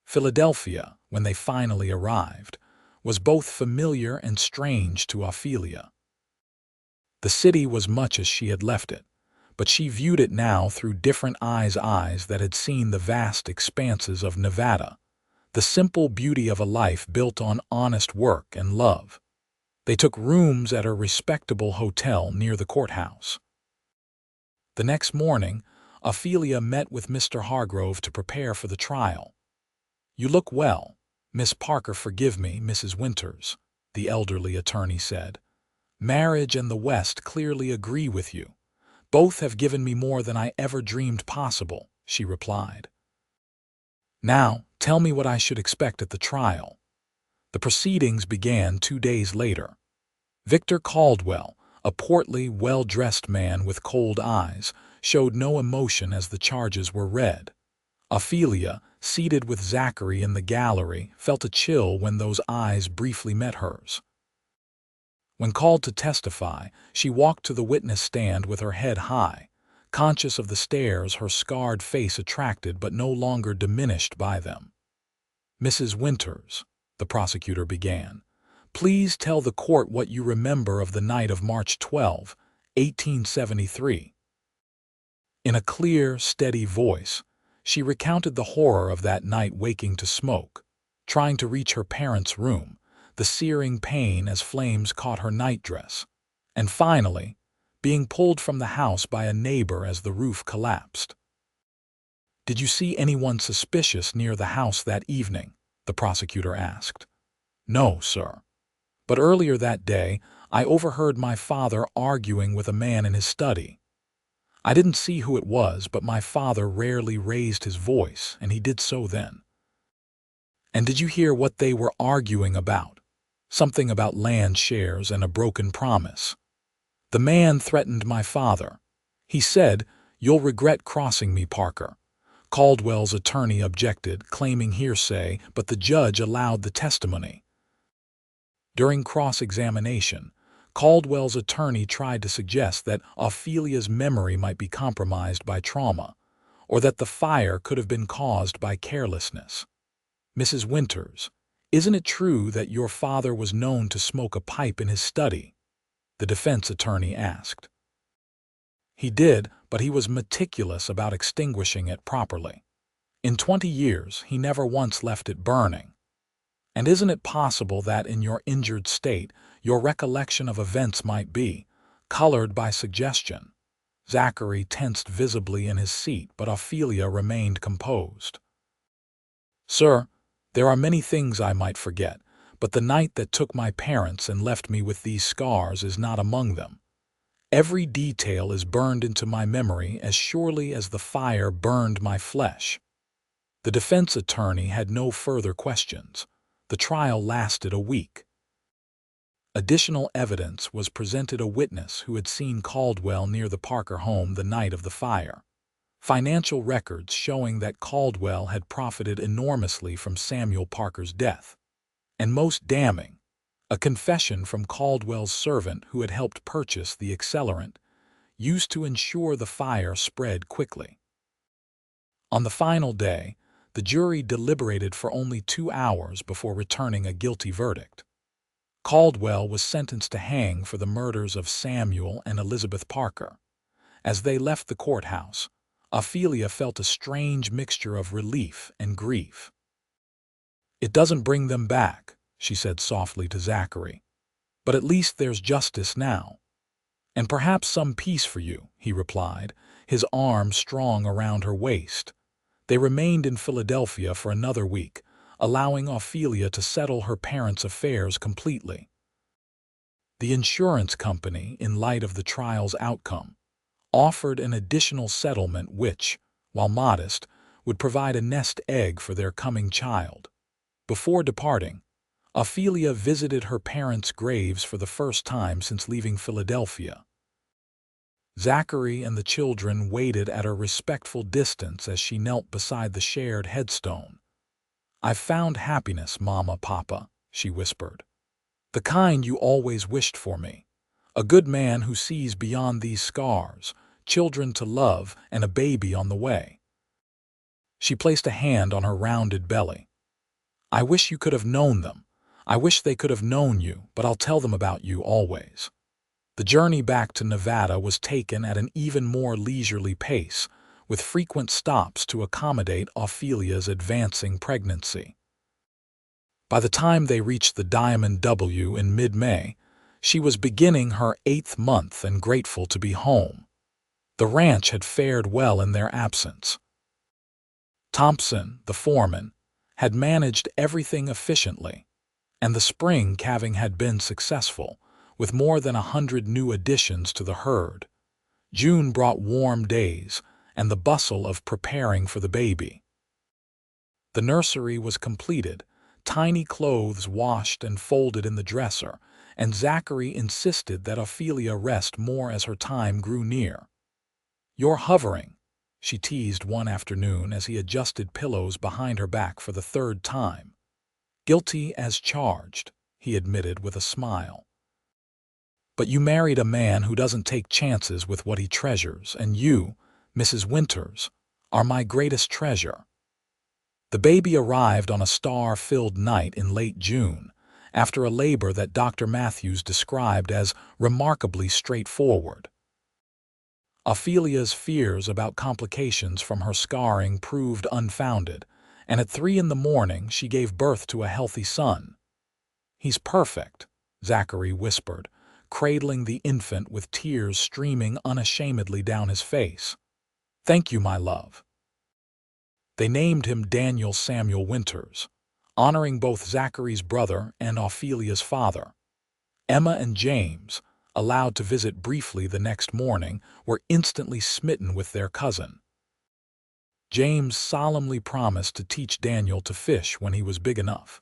Philadelphia, when they finally arrived, was both familiar and strange to Ophelia. The city was much as she had left it, but she viewed it now through different eyes that had seen the vast expanses of Nevada, the simple beauty of a life built on honest work and love. They took rooms at a respectable hotel near the courthouse. The next morning, Ophelia met with Mr. Hargrove to prepare for the trial. "You look well, Miss Parker. Forgive me, Mrs. Winters," the elderly attorney said. "Marriage and the West clearly agree with you. Both have given me more than I ever dreamed possible," she replied. "Now, tell me what I should expect at the trial." The proceedings began 2 days later. Victor Caldwell, a portly, well-dressed man with cold eyes, showed no emotion as the charges were read. Ophelia, seated with Zachary in the gallery, felt a chill when those eyes briefly met hers. When called to testify, she walked to the witness stand with her head high, conscious of the stares her scarred face attracted but no longer diminished by them. "Mrs. Winters," the prosecutor began, "please tell the court what you remember of the night of March 12, 1873. In a clear, steady voice, she recounted the horror of that night, waking to smoke, trying to reach her parents' room, the searing pain as flames caught her nightdress, and finally, being pulled from the house by a neighbor as the roof collapsed. "Did you see anyone suspicious near the house that evening?" the prosecutor asked. "No, sir. But earlier that day, I overheard my father arguing with a man in his study. I didn't see who it was, but my father rarely raised his voice, and he did so then." "And did you hear what they were arguing about? Something about land shares and a broken promise." "The man threatened my father. He said, 'You'll regret crossing me, Parker.'" Caldwell's attorney objected, claiming hearsay, but the judge allowed the testimony. During cross-examination, Caldwell's attorney tried to suggest that Ophelia's memory might be compromised by trauma, or that the fire could have been caused by carelessness. "Mrs. Winters, isn't it true that your father was known to smoke a pipe in his study?" the defense attorney asked. "He did, but he was meticulous about extinguishing it properly. In 20 years, he never once left it burning. And isn't it possible that in your injured state, your recollection of events might be colored by suggestion?" Zachary tensed visibly in his seat, but Ophelia remained composed. "Sir, there are many things I might forget, but the night that took my parents and left me with these scars is not among them. Every detail is burned into my memory as surely as the fire burned my flesh." The defense attorney had no further questions. The trial lasted a week. Additional evidence was presented: a witness who had seen Caldwell near the Parker home the night of the fire. Financial records showing that Caldwell had profited enormously from Samuel Parker's death. And most damning, a confession from Caldwell's servant who had helped purchase the accelerant used to ensure the fire spread quickly. On the final day, the jury deliberated for only 2 hours before returning a guilty verdict. Caldwell was sentenced to hang for the murders of Samuel and Elizabeth Parker. As they left the courthouse, Ophelia felt a strange mixture of relief and grief. "It doesn't bring them back," she said softly to Zachary. "But at least there's justice now. And perhaps some peace for you," he replied, his arm strong around her waist. They remained in Philadelphia for another week, allowing Ophelia to settle her parents' affairs completely. The insurance company, in light of the trial's outcome, offered an additional settlement which, while modest, would provide a nest egg for their coming child. Before departing, Ophelia visited her parents' graves for the first time since leaving Philadelphia. Zachary and the children waited at a respectful distance as she knelt beside the shared headstone. "I've found happiness, Mama, Papa," she whispered. "The kind you always wished for me. A good man who sees beyond these scars, children to love, and a baby on the way." She placed a hand on her rounded belly. "I wish you could have known them. I wish they could have known you, but I'll tell them about you always." The journey back to Nevada was taken at an even more leisurely pace, with frequent stops to accommodate Ophelia's advancing pregnancy. By the time they reached the Diamond W in mid-May, she was beginning her 8th month and grateful to be home. The ranch had fared well in their absence. Thompson, the foreman, had managed everything efficiently, and the spring calving had been successful, with more than 100 new additions to the herd. June brought warm days and the bustle of preparing for the baby. The nursery was completed, tiny clothes washed and folded in the dresser, and Zachary insisted that Ophelia rest more as her time grew near. "You're hovering," she teased one afternoon as he adjusted pillows behind her back for the 3rd time. "Guilty as charged," he admitted with a smile. "But you married a man who doesn't take chances with what he treasures, and you, Mrs. Winters, are my greatest treasure." The baby arrived on a star-filled night in late June, after a labor that Dr. Matthews described as remarkably straightforward. Ophelia's fears about complications from her scarring proved unfounded, and at 3 in the morning she gave birth to a healthy son. "He's perfect," Zachary whispered, cradling the infant with tears streaming unashamedly down his face. "Thank you, my love." They named him Daniel Samuel Winters, honoring both Zachary's brother and Ophelia's father. Emma and James, allowed to visit briefly the next morning, were instantly smitten with their cousin. James solemnly promised to teach Daniel to fish when he was big enough,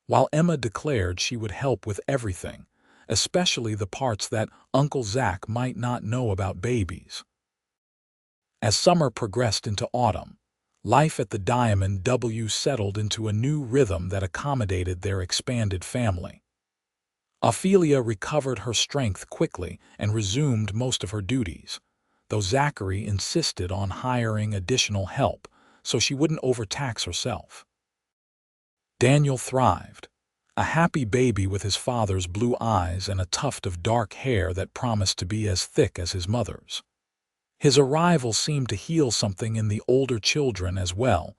while Emma declared she would help with everything, especially the parts that Uncle Zach might not know about babies. As summer progressed into autumn, life at the Diamond W settled into a new rhythm that accommodated their expanded family. Ophelia recovered her strength quickly and resumed most of her duties, though Zachary insisted on hiring additional help so she wouldn't overtax herself. Daniel thrived, a happy baby with his father's blue eyes and a tuft of dark hair that promised to be as thick as his mother's. His arrival seemed to heal something in the older children as well.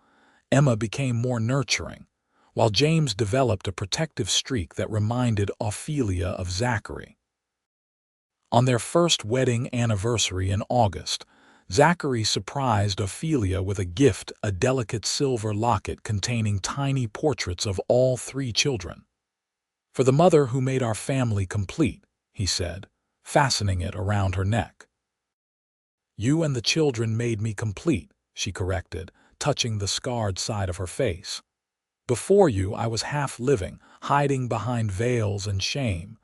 Emma became more nurturing, while James developed a protective streak that reminded Ophelia of Zachary. On their first wedding anniversary in August, Zachary surprised Ophelia with a gift, a delicate silver locket containing tiny portraits of all 3 children. "For the mother who made our family complete," he said, fastening it around her neck. "You and the children made me complete," she corrected, touching the scarred side of her face. "Before you I was half living, hiding behind veils and shame.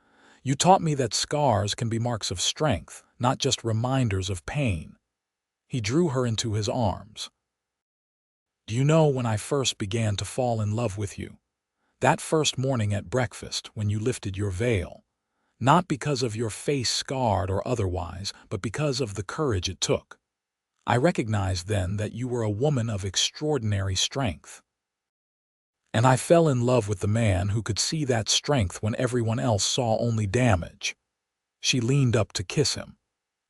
You taught me that scars can be marks of strength, not just reminders of pain. He drew her into his arms. Do you know when I first began to fall in love with you? That first morning at breakfast when you lifted your veil. Not because of your face scarred or otherwise, but because of the courage it took. I recognized then that you were a woman of extraordinary strength. And I fell in love with the man who could see that strength when everyone else saw only damage. She leaned up to kiss him.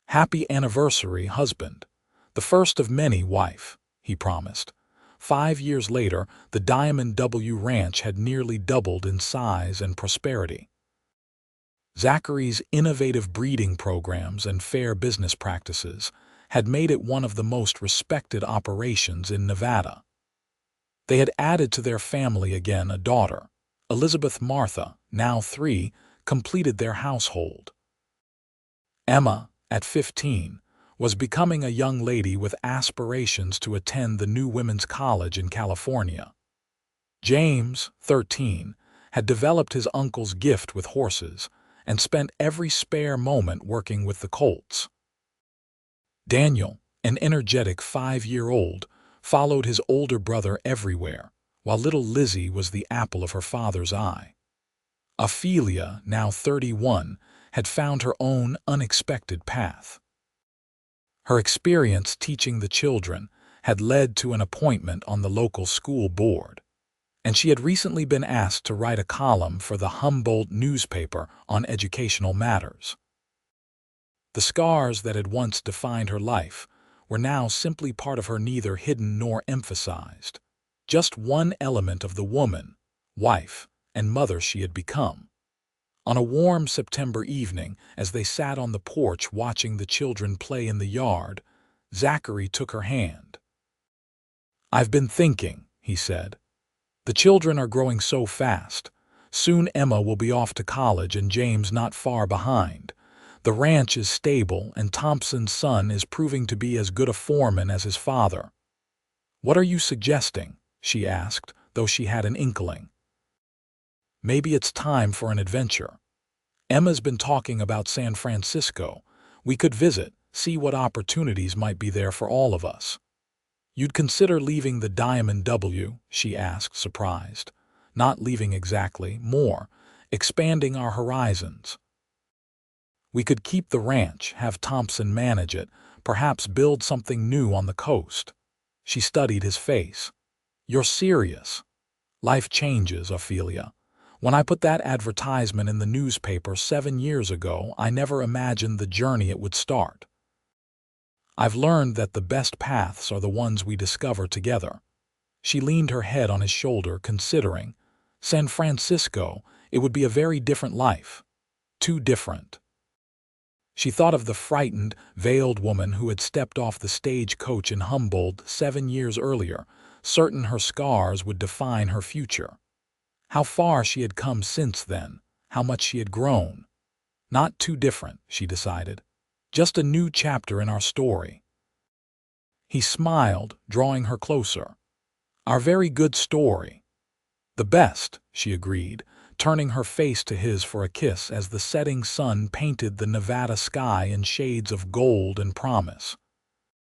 Happy anniversary, husband. The first of many, wife, he promised. 5 years later, the Diamond W Ranch had nearly doubled in size and prosperity. Zachary's innovative breeding programs and fair business practices had made it one of the most respected operations in Nevada. They had added to their family again a daughter. Elizabeth Martha, now 3, completed their household. Emma, at 15, was becoming a young lady with aspirations to attend the new women's college in California. James, 13, had developed his uncle's gift with horses and spent every spare moment working with the colts. Daniel, an energetic 5-year-old, followed his older brother everywhere, while little Lizzie was the apple of her father's eye. Ophelia, now 31, had found her own unexpected path. Her experience teaching the children had led to an appointment on the local school board, and she had recently been asked to write a column for the Humboldt newspaper on educational matters. The scars that had once defined her life were now simply part of her, neither hidden nor emphasized, just one element of the woman, wife, and mother she had become. On a warm September evening, as they sat on the porch watching the children play in the yard, Zachary took her hand. "I've been thinking," he said. "The children are growing so fast. Soon Emma will be off to college and James not far behind. The ranch is stable and Thompson's son is proving to be as good a foreman as his father." "What are you suggesting?" she asked, though she had an inkling. "Maybe it's time for an adventure. Emma's been talking about San Francisco. We could visit, see what opportunities might be there for all of us." "You'd consider leaving the Diamond W?" she asked, surprised. "Not leaving exactly, more, expanding our horizons." "We could keep the ranch, have Thompson manage it, perhaps build something new on the coast." She studied his face. "You're serious?" "Life changes, Ophelia. When I put that advertisement in the newspaper 7 years ago, I never imagined the journey it would start. I've learned that the best paths are the ones we discover together." She leaned her head on his shoulder, considering. San Francisco, it would be a very different life. Too different. She thought of the frightened, veiled woman who had stepped off the stagecoach in Humboldt 7 years earlier, certain her scars would define her future. How far she had come since then, how much she had grown. Not too different, she decided. Just a new chapter in our story. He smiled, drawing her closer. "Our very good story." "The best," she agreed, turning her face to his for a kiss as the setting sun painted the Nevada sky in shades of gold and promise.